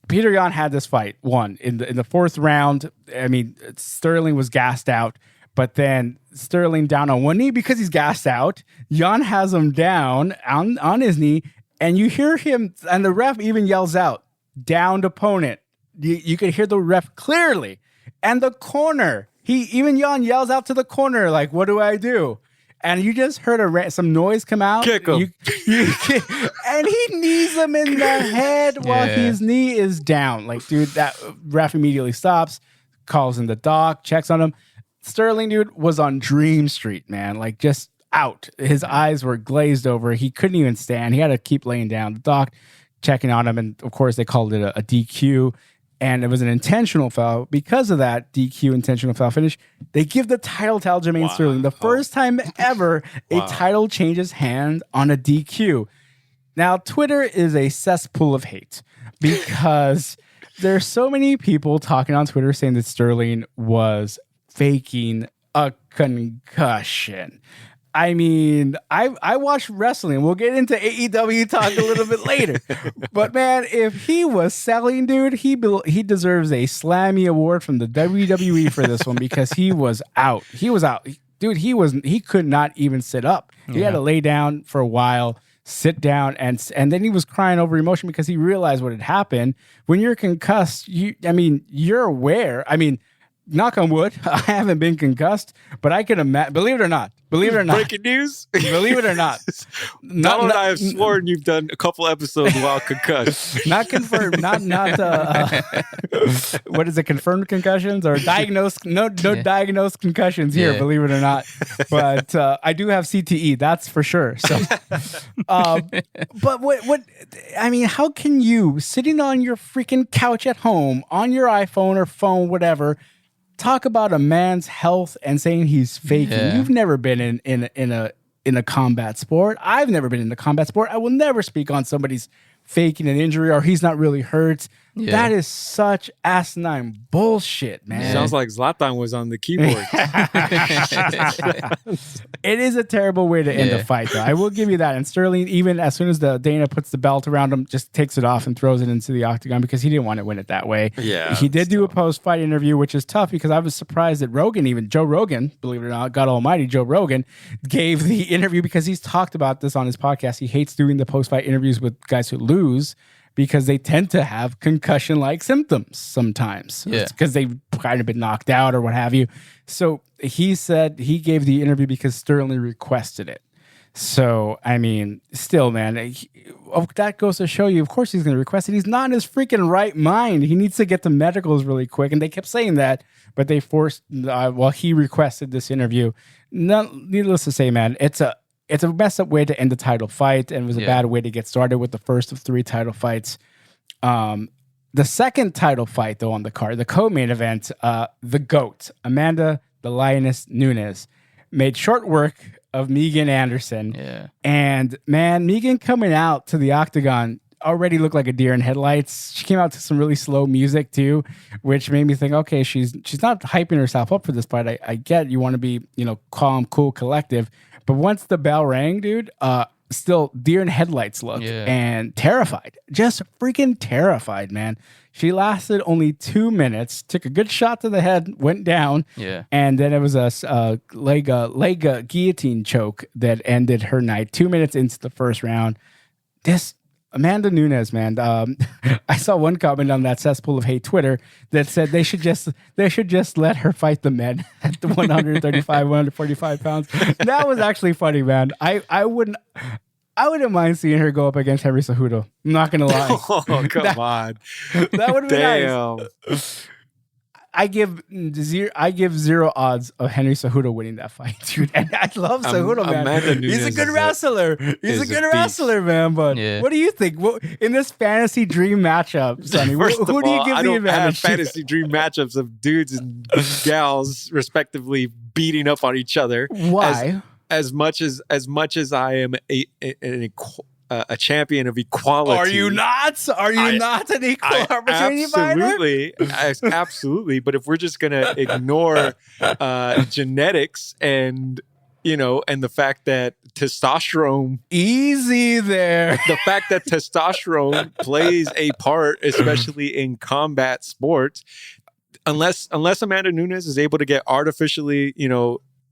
Peter Yan had this fight won in the fourth round. I mean, Sterling was gassed out, But then Sterling down on one knee because he's gassed out. Jan has him down on his knee, and you hear him, and the ref even yells out, downed opponent. You could hear the ref clearly. And the corner, even Jan yells out to the corner, like, what do I do? And you just heard some noise come out. Kick him. And he knees him in the head while his knee is down. Like, dude, that ref immediately stops, calls in the doc, checks on him. Sterling, dude, was on Dream Street, man. Like, just out. His eyes were glazed over. He couldn't even stand. He had to keep laying down. The doc checking on him. And, of course, they called it a DQ. And it was an intentional foul. Because of that DQ intentional foul finish, they give the title to Aljamain Sterling. The first time ever a title changes hands on a DQ. Now, Twitter is a cesspool of hate because there's so many people talking on Twitter saying that Sterling was faking a concussion. I mean, I watch wrestling. We'll get into AEW talk a little bit later. But man, if he was selling, dude, he deserves a Slammy award from the WWE for this one because he was out. He was out. Dude, he could not even sit up. He had to lay down for a while, sit down, and then he was crying over emotion because he realized what had happened. When you're concussed, you're aware. I mean, knock on wood, I haven't been concussed, but I can imagine. Believe it or not. Breaking news. Believe it or not. Donald and I have sworn you've done a couple episodes while concussed. Not confirmed. Not. What is it? Confirmed concussions or diagnosed? No diagnosed concussions here. Believe it or not. But I do have CTE. That's for sure. So, but what? I mean, how can you sitting on your freaking couch at home on your iPhone or phone, whatever, talk about a man's health and saying he's faking? You've never been in a combat sport. I've never been in a combat sport. I will never speak on somebody's faking an injury or he's not really hurt. That is such asinine bullshit, man. Sounds like Zlatan was on the keyboard. It is a terrible way to end a fight, though. I will give you that. And Sterling, even as soon as the Dana puts the belt around him, just takes it off and throws it into the octagon because he didn't want to win it that way. Yeah, he did do a post-fight interview, which is tough because I was surprised that Joe Rogan, believe it or not, God almighty, Joe Rogan, gave the interview because he's talked about this on his podcast. He hates doing the post-fight interviews with guys who lose because they tend to have concussion-like symptoms sometimes. It's because they've kind of been knocked out or what have you. So he said he gave the interview because Sterling requested it. So, I mean, still, man, that goes to show you, of course he's going to request it. He's not in his freaking right mind. He needs to get to medicals really quick. And they kept saying that, but they forced, he requested this interview. Needless to say, man, it's a messed up way to end the title fight, and it was a bad way to get started with the first of 3 title fights. The second title fight, though, on the card, the co-main event, the GOAT, Amanda the Lioness Nunes, made short work of Megan Anderson. And, man, Megan coming out to the octagon already looked like a deer in headlights. She came out to some really slow music, too, which made me think, okay, she's not hyping herself up for this fight. I get you want to be, calm, cool, collective. But once the bell rang, dude, still deer in headlights look and terrified. Just freaking terrified, man. She lasted only 2 minutes, took a good shot to the head, went down. And then it was a leg guillotine choke that ended her night 2 minutes into the first round. This Amanda Nunes, man. I saw one comment on that cesspool of hate Twitter that said they should just let her fight the men at the 135, 145 pounds. That was actually funny, man. I wouldn't mind seeing her go up against Henry Cejudo. I'm not gonna lie. Oh, come on. That would be nice. I give 0 odds of Henry Cejudo winning that fight, dude. And I love Cejudo, man. He's a good wrestler. He's a good wrestler, man. But what do you think? In this fantasy dream matchup, Sonny, who do you give the advantage? I don't have fantasy dream matchups of dudes and gals, respectively, beating up on each other. Why? As much as I am a champion of equality. Are you not? Are you not an equal opportunity fighter? Absolutely. But if we're just gonna ignore genetics and the fact that testosterone, easy there, the fact that testosterone plays a part, especially in combat sports. unless Amanda Nunes is able to get artificially,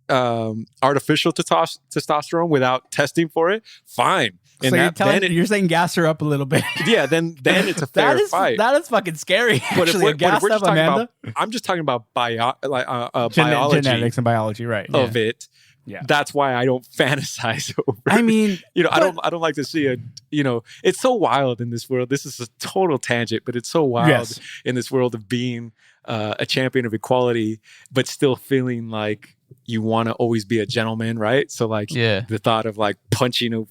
artificial testosterone without testing for it, fine. And so you're saying gas her up a little bit. Yeah, then it's a fair fight. That is fucking scary. But if we're just talking Amanda? about, I'm just talking about biology, genetics and biology, right? Of it. Yeah, that's why I don't fantasize over. I mean, I don't like to see it's so wild in this world. This is a total tangent, but it's so wild in this world of being a champion of equality, but still feeling like you want to always be a gentleman, right? So like the thought of like punching a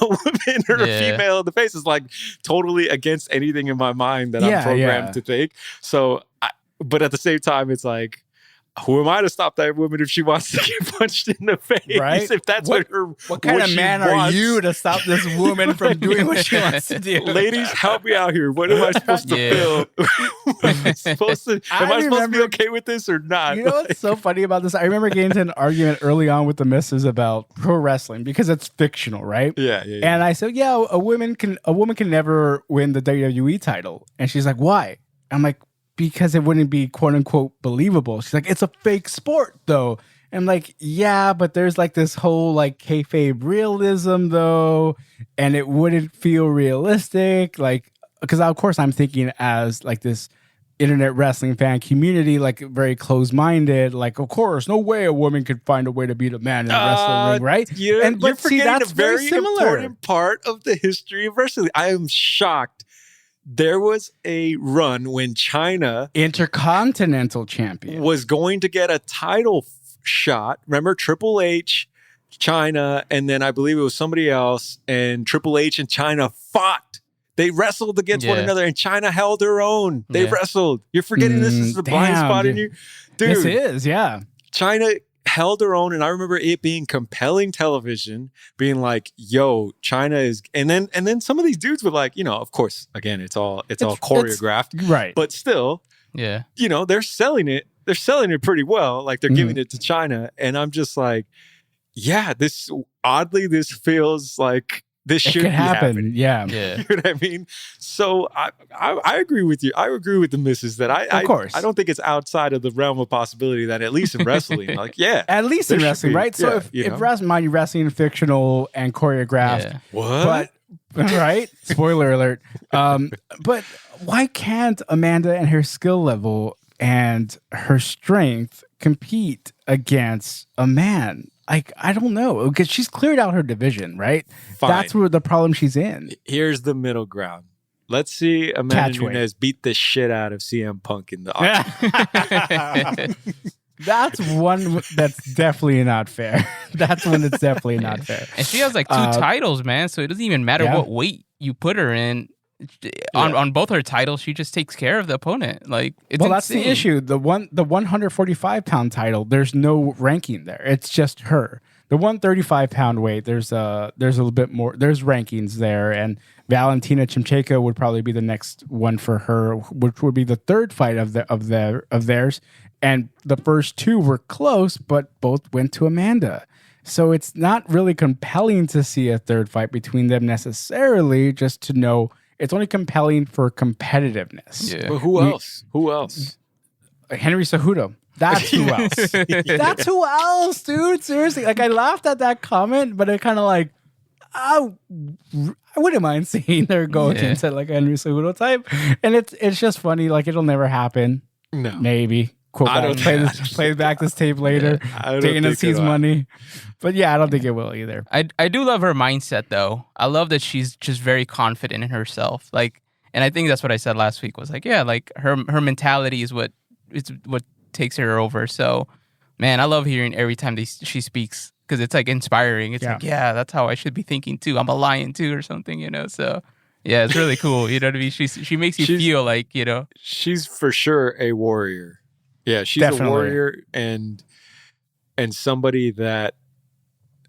woman or a female in the face is like totally against anything in my mind that I'm programmed to think. So, but at the same time, it's like, who am I to stop that woman if she wants to get punched in the face? Right? If that's what kind of man are you to stop this woman from doing what she wants to do? Ladies, help me out here. What am I supposed to feel? Am I supposed to be okay with this or not? You know what's so funny about this? I remember getting into an argument early on with the missus about pro wrestling because it's fictional, right? Yeah. And I said, a woman can never win the WWE title. And she's like, why? I'm like, because it wouldn't be quote unquote believable. She's like, it's a fake sport though. And I'm like, yeah, but there's like this whole like kayfabe realism though, and it wouldn't feel realistic. Like, because of course I'm thinking as like this internet wrestling fan community, like very closed-minded. Like, of course, no way a woman could find a way to beat a man in the wrestling ring, right? You're forgetting a very important part of the history of wrestling. I am shocked. There was a run when China, Intercontinental Champion, was going to get a title shot. Remember Triple H, China, and then I believe it was somebody else, and Triple H and China fought. They wrestled against one another, and China held her own. They wrestled. You're forgetting this is the blind spot in you? Dude, this is, yeah. China held her own, and I remember it being compelling television, being like, yo, China is, and then some of these dudes were like, of course, again, it's all choreographed, right? But still, they're selling it pretty well, like they're giving it to China, and I'm just like, this feels like this should happen. Yeah. You know what I mean? So I agree with you. I agree with the missus that I don't think it's outside of the realm of possibility that at least in wrestling, like, at least in wrestling, right? So if wrestling fictional and choreographed, what? But right? Spoiler alert. But why can't Amanda and her skill level and her strength compete against a man? Like, I don't know, because she's cleared out her division, right? Fine. That's where the problem she's in. Here's the middle ground. Let's see Amanda Nunes beat the shit out of CM Punk in the octagon. That's one that's definitely not fair. That's one that's definitely not fair. And she has like 2 titles, man. So it doesn't even matter what weight you put her in. On both her titles, she just takes care of the opponent. Like, it's insane. That's the issue. The 145-pound title, there's no ranking there. It's just her. The 135-pound weight, there's a little bit more. There's rankings there, and Valentina Shevchenko would probably be the next one for her, which would be the third fight of theirs. And the first 2 were close, but both went to Amanda. So it's not really compelling to see a third fight between them necessarily. Just to know. It's only compelling for competitiveness. Yeah. But who else? Who else? Henry Cejudo. That's who else. That's who else, dude. Seriously. Like, I laughed at that comment, but it kind of like, I wouldn't mind seeing her go into like a Henry Cejudo type. And it's just funny. Like, it'll never happen. No. Maybe. Cool. Play back this tape later. Dana sees money. But yeah, I don't think it will either. I do love her mindset though. I love that she's just very confident in herself. Like, and I think that's what I said last week was like, like her mentality is what takes her over. So, man, I love hearing every time she speaks because it's like inspiring. It's like, that's how I should be thinking too. I'm a lion too or something, So yeah, it's really cool. You know what I mean? She makes you feel like, She's for sure a warrior. Yeah, she's a warrior and somebody that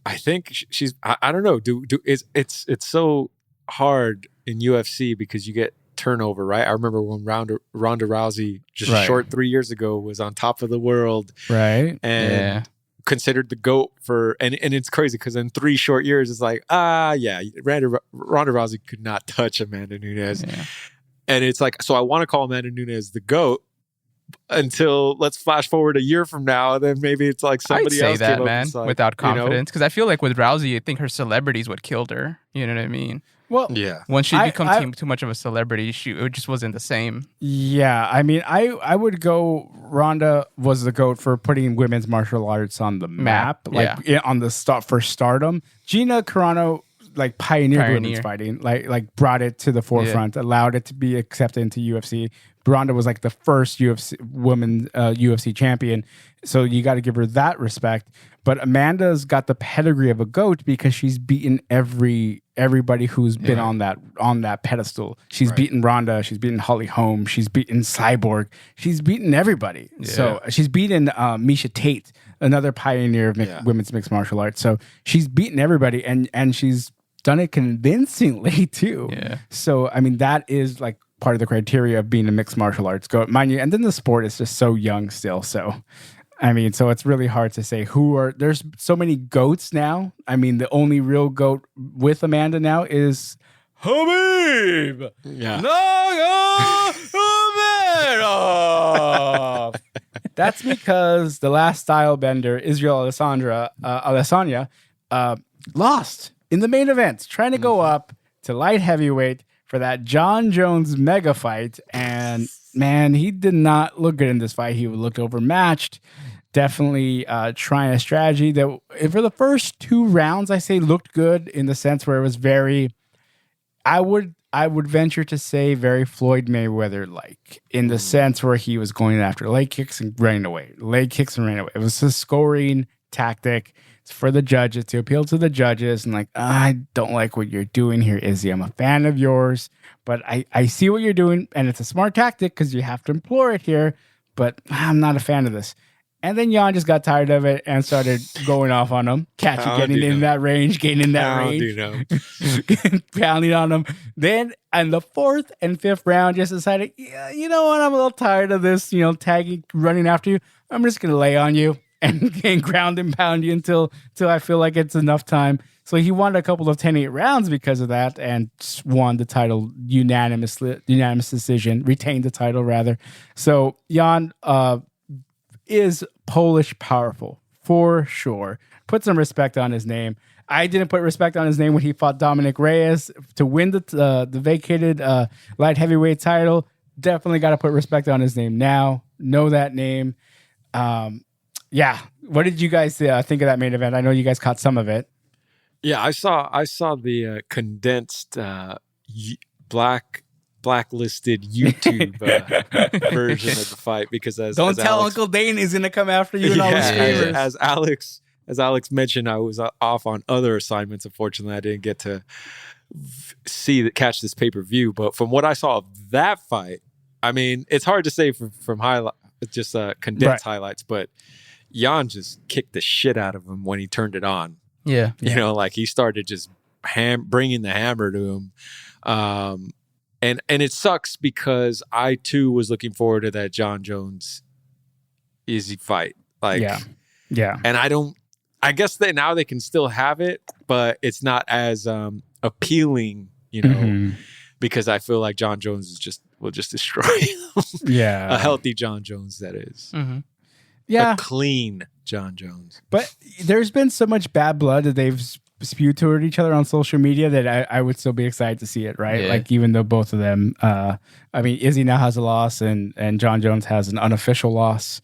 I think she's. I don't know. It's so hard in UFC because you get turnover, right? I remember when Ronda Rousey just a short 3 years ago was on top of the world, right? And considered the GOAT for, and it's crazy because in 3 short years it's like Ronda Rousey could not touch Amanda Nunes, and it's like, so I want to call Amanda Nunes the GOAT. until let's flash forward a year from now, then maybe it's like somebody else that, came man, up and without confidence. Because I feel like with Rousey, I think her celebrities what killed her. You know what I mean? Well, yeah. Once she became too much of a celebrity, it just wasn't the same. Yeah, I mean, I would go. Ronda was the GOAT for putting women's martial arts on the map, on the for stardom. Gina Carano pioneered women's fighting, like brought it to the forefront, allowed it to be accepted into UFC. Ronda was like the first woman UFC champion, so you got to give her that respect. But Amanda's got the pedigree of a GOAT because she's beaten everybody who's been on that pedestal. She's beaten Ronda, she's beaten Holly Holm, she's beaten Cyborg, she's beaten everybody. Yeah. So she's beaten Misha Tate, another pioneer of women's mixed martial arts. So she's beaten everybody, and she's done it convincingly too. Yeah. So I mean, that is like part of the criteria of being a mixed martial arts GOAT, mind you. And then the sport is just so young still. So I mean, so it's really hard to say there's so many GOATs now. I mean, the only real GOAT with Amanda now is Habib. Yeah. That's because the last style bender, Israel Adesanya, lost in the main event, trying to go up to light heavyweight for that John Jones mega fight. And man, he did not look good in this fight. He looked overmatched. Definitely trying a strategy that for the first 2 rounds, I say looked good in the sense where it was very, I would venture to say very Floyd Mayweather-like in the sense where he was going after leg kicks and running away. It was a scoring tactic. It's for the judges, to appeal to the judges, and like, I don't like what you're doing here, Izzy. I'm a fan of yours, but I see what you're doing, and it's a smart tactic because you have to employ it here, but I'm not a fan of this. And then Jan just got tired of it and started going off on him, getting in that range, pounding on him. Then in the 4th and 5th round, just decided, yeah, you know what? I'm a little tired of this, tagging, running after you. I'm just going to lay on you and ground and pound you until I feel like it's enough time. So he won a couple of 10-8 rounds because of that and won the title unanimous decision, retained the title rather. So Jan is Polish powerful for sure. Put some respect on his name. I didn't put respect on his name when he fought Dominic Reyes to win the vacated light heavyweight title. Definitely got to put respect on his name now. Know that name. Yeah. What did you guys think of that main event? I know you guys caught some of it. Yeah, I saw the condensed blacklisted YouTube version of the fight because don't tell Alex, Uncle Dane is gonna come after you and all his favors. As Alex mentioned, I was off on other assignments. Unfortunately, I didn't get to catch this pay-per-view. But from what I saw of that fight, I mean, it's hard to say from highlight, just condensed highlights. But Jan just kicked the shit out of him when he turned it on. Yeah, like he started just bringing the hammer to him. And it sucks because I too was looking forward to that John Jones Izzy fight. Yeah. And I guess that now they can still have it, but it's not as appealing, because I feel like John Jones will just destroy him. Yeah. A healthy John Jones, that is. Mm-hmm. Yeah. A clean John Jones. But there's been so much bad blood that they've spewed toward each other on social media that I would still be excited to see it, right? Yeah. Like, even though both of them, I mean, Izzy now has a loss and John Jones has an unofficial loss,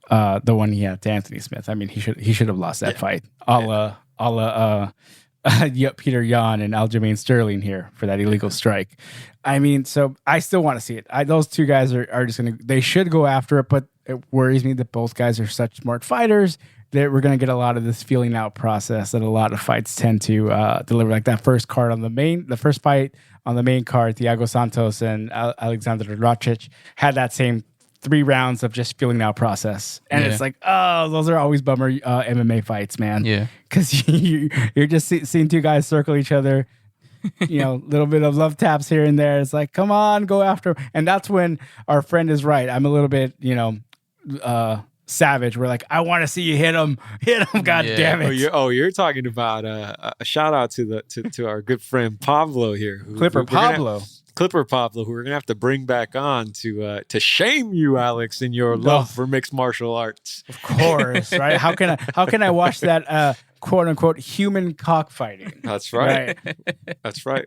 the one he had to Anthony Smith. I mean, he should have lost that fight. A la Peter Yan and Aljamain Sterling here for that illegal strike. I mean, so I still want to see it. Those two guys are just they should go after it, but it worries me that both guys are such smart fighters that we're going to get a lot of this feeling out process that a lot of fights tend to deliver. Like that first fight on the main card, Thiago Santos and Alexander Rakic had that same 3 rounds of just feeling out process. And it's like, oh, those are always bummer MMA fights, man. Yeah. Because you're just seeing 2 guys circle each other, little bit of love taps here and there. It's like, come on, go after. And that's when our friend is right. I'm a little bit, savage. We're like, I want to see you hit him. God damn it. You're talking about a shout out to our good friend Pablo here. Pablo. Clipper Pablo, who we're gonna have to bring back on to shame you, Alex, in your love for mixed martial arts. Of course, right? How can I watch that quote unquote human cockfighting? That's right. That's right.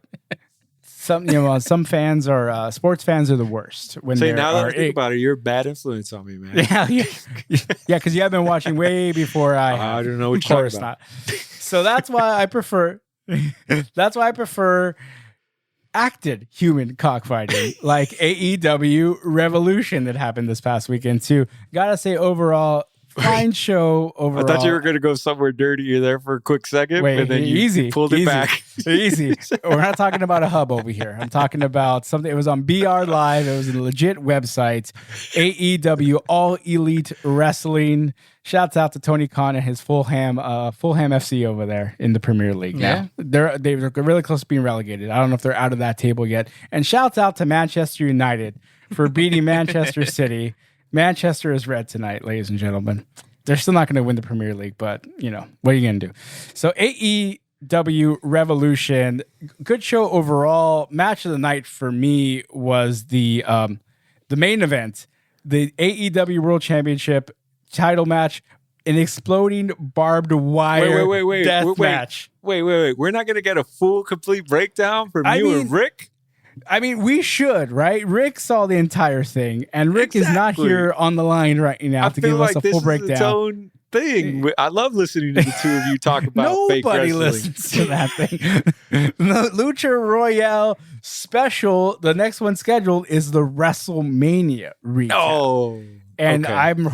Some fans are sports fans are the worst. When now that I think about it, you're a bad influence on me, man. Yeah, because you have been watching way before I have. I don't know what you're talking about. So that's why I prefer. That's why I prefer acted human cockfighting, like AEW Revolution that happened this past weekend too. Gotta say, overall, fine show. Overall, I thought you were going to go somewhere dirty. You're there for a quick second, and then you pulled it back. Easy. We're not talking about a hub over here. I'm talking about something. It was on BR Live. It was a legit website. AEW All Elite Wrestling. Shouts out to Tony Khan and his Fulham FC over there in the Premier League. Yeah, they're really close to being relegated. I don't know if they're out of that table yet. And shouts out to Manchester United for beating Manchester City. Manchester is red tonight, ladies and gentlemen. They're still not going to win the Premier League, but, what are you going to do? So AEW Revolution, good show overall. Match of the night for me was the main event, the AEW World Championship title match, an exploding barbed wire death match. Wait. We're not going to get a full, complete breakdown from you and Rick? I mean, we should, right? Rick saw the entire thing, and Rick is not here on the line right now to give us a full breakdown. Its own thing. I love listening to the two of you talk about fake wrestling. Nobody listens to that thing. The Lucha Royale special, the next one scheduled, is the WrestleMania recap. Oh. And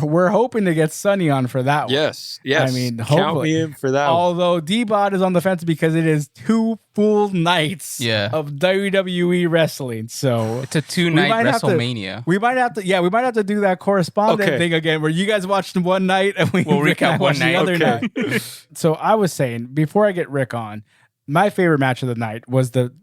we're hoping to get Sonny on for that one. Yes. I mean, hopefully. Count me in for that Although D-Bot is on the fence because it is 2 full nights of WWE wrestling. So it's a 2-night WrestleMania. We might have to do that correspondent thing again where you guys watch one night and we'll recap one night. The other night. So I was saying, before I get Rick on, my favorite match of the night was the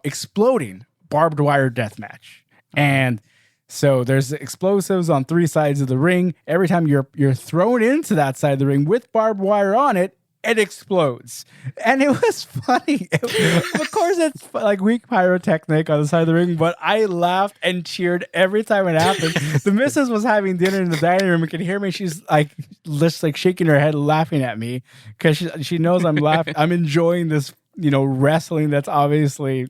exploding barbed wire death match. And so there's explosives on 3 sides of the ring. Every time you're thrown into that side of the ring with barbed wire on it, it explodes. And it was funny. Of course, it's like weak pyrotechnic on the side of the ring, but I laughed and cheered every time it happened. The missus was having dinner in the dining room and could hear me. She's just shaking her head, laughing at me because she knows I'm laughing. I'm enjoying this, wrestling that's obviously,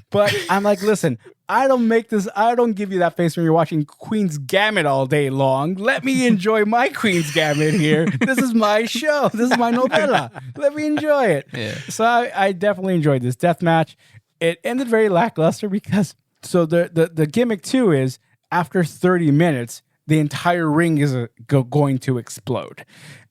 but I'm like, listen, I don't give you that face when you're watching Queen's Gambit all day long. Let me enjoy my Queen's Gambit here. This is my show. This is my novella. Let me enjoy it. Yeah. So I definitely enjoyed this death match. It ended very lackluster because the gimmick too is after 30 minutes, the entire ring is going to explode.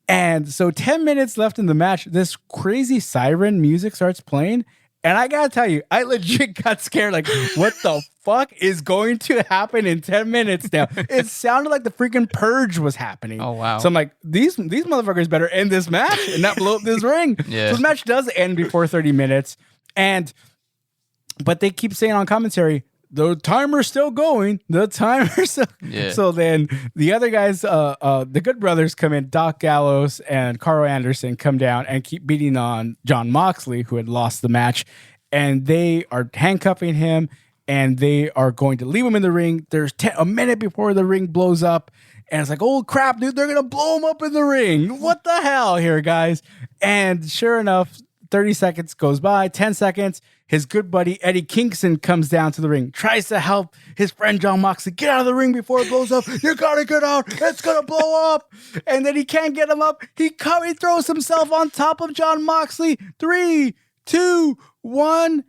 And so 10 minutes left in the match, this crazy siren music starts playing. And I gotta tell you, I legit got scared. Like, what the fuck is going to happen in 10 minutes now? It sounded like the freaking purge was happening. Oh, wow. So I'm like, these motherfuckers better end this match and not blow up this ring. Yeah. So the match does end before 30 minutes. But they keep saying on commentary, the timer's still going. So then the other guys, the Good Brothers come in. Doc Gallows and Carl Anderson come down and keep beating on Jon Moxley, who had lost the match. And they are handcuffing him, and they are going to leave him in the ring. There's a minute before the ring blows up. And it's like, oh, crap, dude, they're going to blow him up in the ring. What the hell here, guys? And sure enough, 30 seconds goes by, 10 seconds. His good buddy Eddie Kingston comes down to the ring, tries to help his friend Jon Moxley get out of the ring before it blows up. You gotta get out. It's gonna blow up. And then he can't get him up. He throws himself on top of Jon Moxley. 3, 2, 1.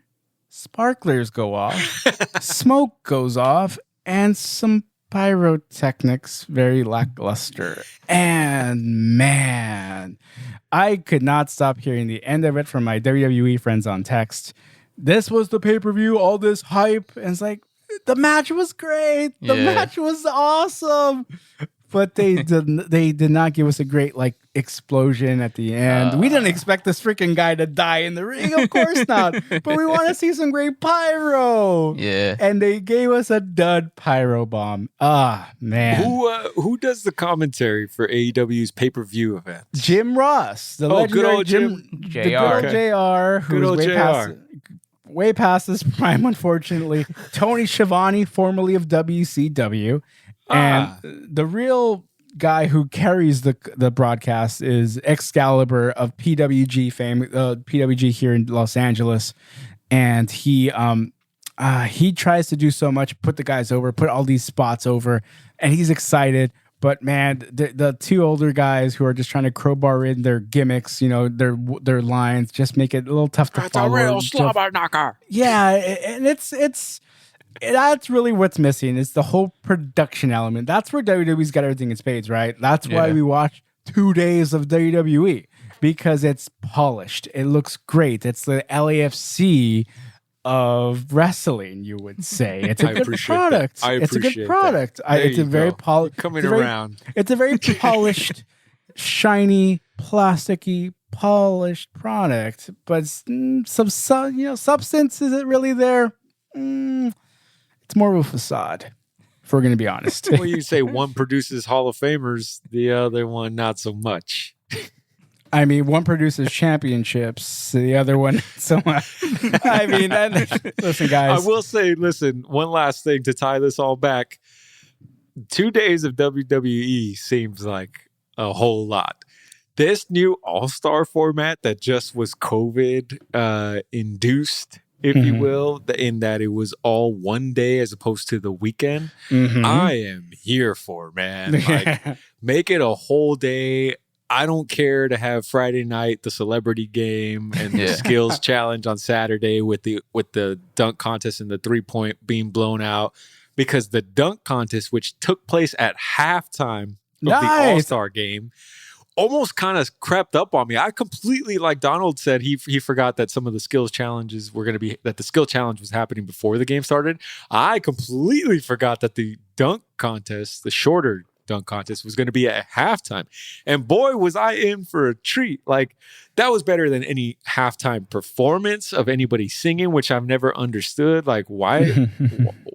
Sparklers go off. Smoke goes off. And some pyrotechnics, very lackluster. And man, I could not stop hearing the end of it from my WWE friends on text. This was the pay-per-view, all this hype. And it's like, the match was great. The match was awesome. But they did not give us a great explosion at the end. We didn't expect this freaking guy to die in the ring, of course not. But we want to see some great pyro. Yeah. And they gave us a dud pyro bomb. Ah, man. Who does the commentary for AEW's pay-per-view event? Jim Ross, the legendary good old Jim. JR. The good old JR. Good old JR. way past his prime, unfortunately. Tony Schiavone, formerly of WCW. And the real guy who carries the broadcast is Excalibur of PWG fame, PWG here in Los Angeles. And he tries to do so much, put the guys over, put all these spots over, and he's excited. But man, the two older guys who are just trying to crowbar in their gimmicks, their lines, just make it a little tough to follow. It's a real slobber knocker. Yeah, and that's really what's missing. Is the whole production element. That's where WWE's got everything in spades, right? That's why we watch 2 days of WWE, because it's polished. It looks great. It's the LAFC of wrestling, you would say. It's a good product. It's a good product. It's a very polished. Coming around. It's a very polished, shiny, plasticky, polished product. But some substance, is it really there? It's more of a facade, if we're going to be honest. Well, you say one produces Hall of Famers, the other one not so much. I mean, one produces championships, the other one. So, I mean, listen, guys. I will say, one last thing to tie this all back. 2 days of WWE seems like a whole lot. This new All-Star format that just was COVID induced, if you will, in that it was all one day as opposed to the weekend. I am here for, man. Like, make it a whole day. I don't care to have Friday night the celebrity game and the skills challenge on Saturday with the dunk contest and the 3-point being blown out, because the dunk contest, which took place at halftime of the All-Star game, almost kind of crept up on me. I completely, like Donald said, he forgot that some of the skills challenges were going to be, that the skill challenge was happening before the game started. I completely forgot that the dunk contest, the shorter dunk contest, was going to be at halftime. And boy, was I in for a treat. Like, that was better than any halftime performance of anybody singing, which I've never understood. Like, why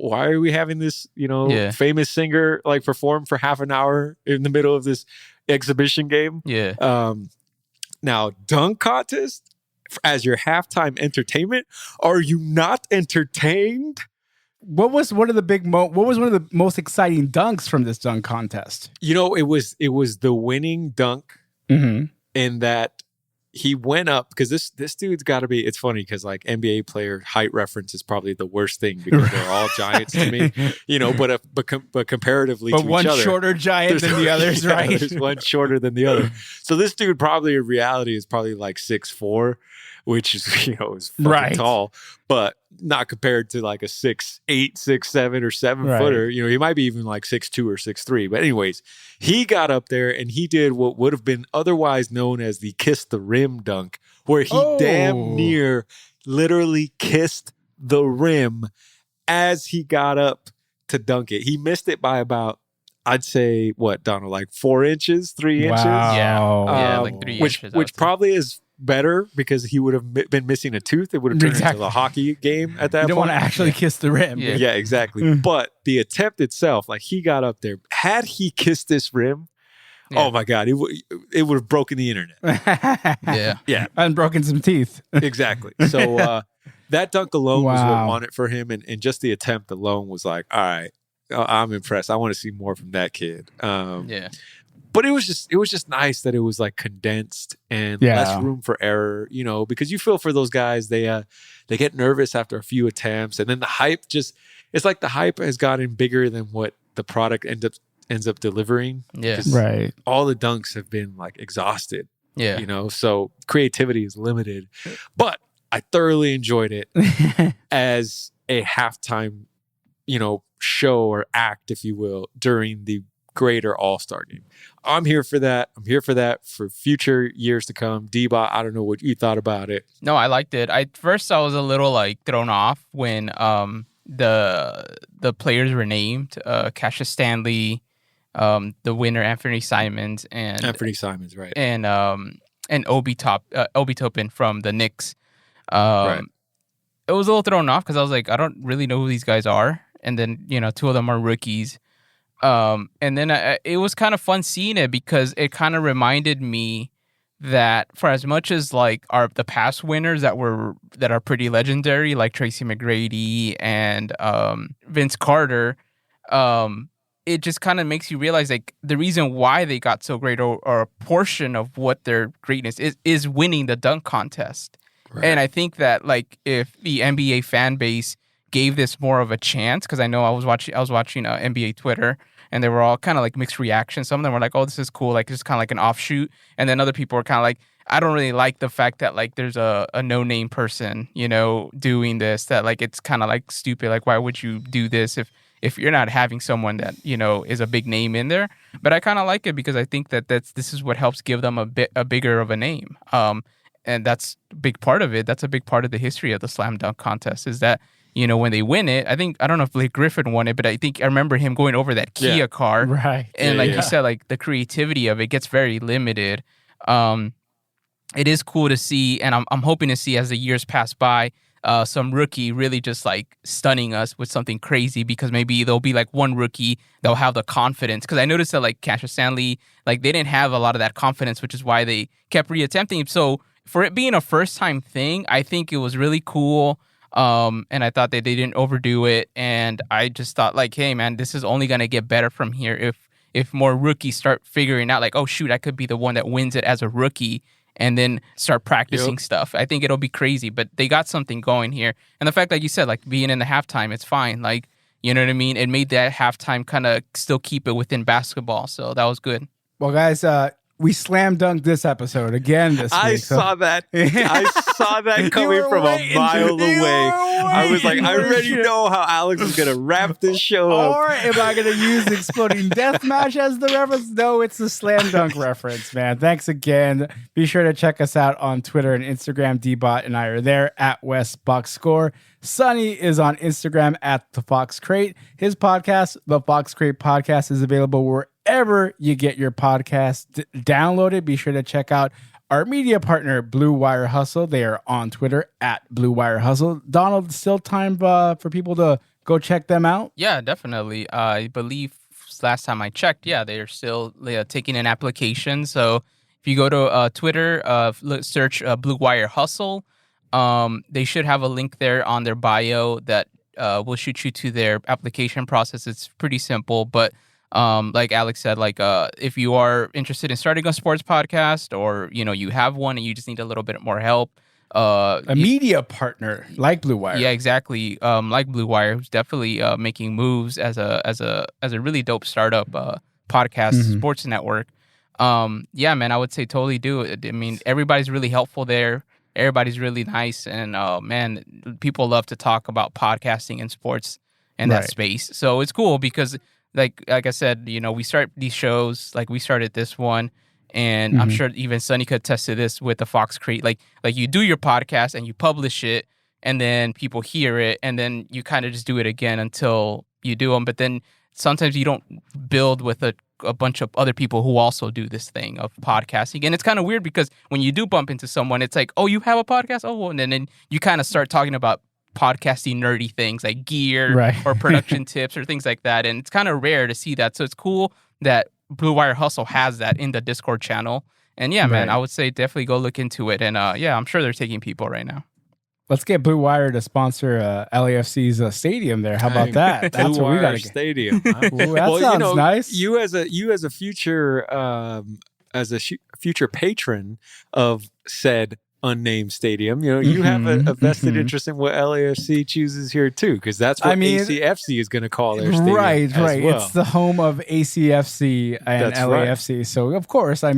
are we having this, famous singer like perform for half an hour in the middle of this exhibition game? Now, dunk contest as your halftime entertainment. Are you not entertained? What was one of the most exciting dunks from this dunk contest? It was the winning dunk in that he went up, because this dude's got to be, it's funny because like NBA player height reference is probably the worst thing because they're all giants to me, but comparatively to each other. But one shorter giant than the others, right? There's one shorter than the other. So this dude probably in reality is probably like 6'4", which is, is fucking tall, but not compared to like a 6'8", 6'7", or 7 footer. He might be even like 6'2" or 6'3". But anyways, he got up there and he did what would have been otherwise known as the kiss the rim dunk, where he damn near literally kissed the rim as he got up to dunk it. He missed it by about, I'd say, what, Donald, like 4 inches, 3 inches? Yeah, like 3 inches. Which probably is better, because he would have been missing a tooth. It would have turned into a hockey game at that point. You don't want to actually kiss the rim. Yeah, exactly. But the attempt itself, like, he got up there. Had he kissed this rim, oh my God, it would have broken the internet. Yeah. And broken some teeth. Exactly. So that dunk alone was what won it for him. And just the attempt alone was like, all right, I'm impressed. I want to see more from that kid. But it was just nice that it was like condensed and less room for error, because you feel for those guys. They get nervous after a few attempts, and then the hype it's like the hype has gotten bigger than what the product ends up delivering. Yeah. Right. All the dunks have been like exhausted. Yeah. So creativity is limited. But I thoroughly enjoyed it as a halftime, show or act, if you will, during the greater All-Star game. I'm here for that. I'm here for that for future years to come. D-Bot, I don't know what you thought about it. No, I liked it. First I was a little like thrown off when the players were named. Cassius Stanley, the winner Anthony Simons, right. And Obi Toppin from the Knicks. It was a little thrown off because I was like, I don't really know who these guys are. And then, 2 of them are rookies. And then it was kind of fun seeing it because it kind of reminded me that for as much as like the past winners that are pretty legendary, like Tracy McGrady and Vince Carter, it just kind of makes you realize like the reason why they got so great, or a portion of what their greatness is winning the dunk contest. Right. And I think that like if the NBA fan base gave this more of a chance, because I know I was watching NBA Twitter, and they were all kind of like mixed reactions. Some of them were like, "Oh, this is cool," like just kind of like an offshoot, and then other people were kind of like, "I don't really like the fact that like there's a no-name person, doing this. That like it's kind of like stupid. Like why would you do this if you're not having someone that is a big name in there?" But I kind of like it because I think that this is what helps give them a bigger of a name. And that's a big part of it. That's a big part of the history of the slam dunk contest is that, when they win it, I don't know if Blake Griffin won it, but I think I remember him going over that Kia car. Right. And you said, like the creativity of it gets very limited. It is cool to see, and I'm hoping to see as the years pass by, some rookie really just like stunning us with something crazy, because maybe there'll be like one rookie that'll have the confidence. Because I noticed that like Cassius Stanley, like they didn't have a lot of that confidence, which is why they kept reattempting. So for it being a first time thing, I think it was really cool. And I thought that they didn't overdo it. And I just thought like, hey man, this is only going to get better from here if more rookies start figuring out like, oh shoot, I could be the one that wins it as a rookie, and then start practicing stuff. I think it'll be crazy, but they got something going here. And the fact, like you said, like being in the halftime, it's fine. Like, you know what I mean? It made that halftime kind of still keep it within basketball. So that was good. Well, guys, we slam dunked this episode again this week. I saw that. I saw that coming from a mile away. I was like, I already know how Alex is going to wrap this show up. Or am I going to use Exploding Deathmatch as the reference? No, it's the slam dunk reference, man. Thanks again. Be sure to check us out on Twitter and Instagram. D-Bot and I are there at WestBoxScore. Sonny is on Instagram at The Fox Crate. His podcast, The Fox Crate Podcast, is available wherever you get your podcast downloaded. Be sure to check out our media partner, Blue Wire Hustle. They are on Twitter at Blue Wire Hustle. Donald, still time for people to go check them out? Yeah, definitely. I believe last time I checked, they're still taking in applications. So if you go to Twitter, search Blue Wire Hustle. They should have a link there on their bio that will shoot you to their application process. It's pretty simple, but like Alex said, like if you are interested in starting a sports podcast, or you have one and you just need a little bit more help, a media partner like Blue Wire. Yeah, exactly. Like Blue Wire, who's definitely making moves as a really dope startup podcast sports network. Yeah, man, I would say totally do it. I mean, everybody's really helpful there. Everybody's really nice, and man, people love to talk about podcasting and sports in that space. So it's cool because, like I said, we start these shows, like we started this one, and I'm sure even Sonny could attest to this with the Fox Crate. Like you do your podcast and you publish it, and then people hear it, and then you kind of just do it again until you do them. But then sometimes you don't build with a bunch of other people who also do this thing of podcasting. And it's kind of weird because when you do bump into someone, it's like, oh, you have a podcast? Oh, and then you kind of start talking about podcasting nerdy things like gear or production tips or things like that. And it's kind of rare to see that. So it's cool that Blue Wire Hustle has that in the Discord channel. And yeah, man, I would say definitely go look into it. And I'm sure they're taking people right now. Let's get Blue Wire to sponsor LAFC's stadium there. How about that? That's what we got to get. Stadium. Huh? Ooh, that sounds nice. You as a future future patron of said unnamed stadium, you have a vested interest in what LAFC chooses here too, because that's what ACFC is going to call their stadium. Right. Well. It's the home of ACFC and that's LAFC. Right. So of course, I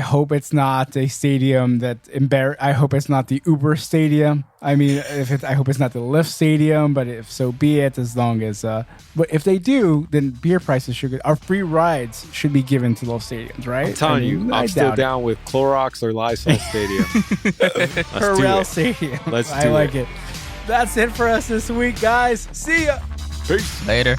hope it's not a stadium that I hope it's not the Uber Stadium. I hope it's not the Lyft Stadium, but if so be it, as long as but if they do, then beer prices our free rides should be given to those stadiums, right? I'm telling you, I'm still down with Clorox or Lysol Stadium. Corral Stadium. Let's do I like it. That's it for us this week, guys. See ya. Peace. Later.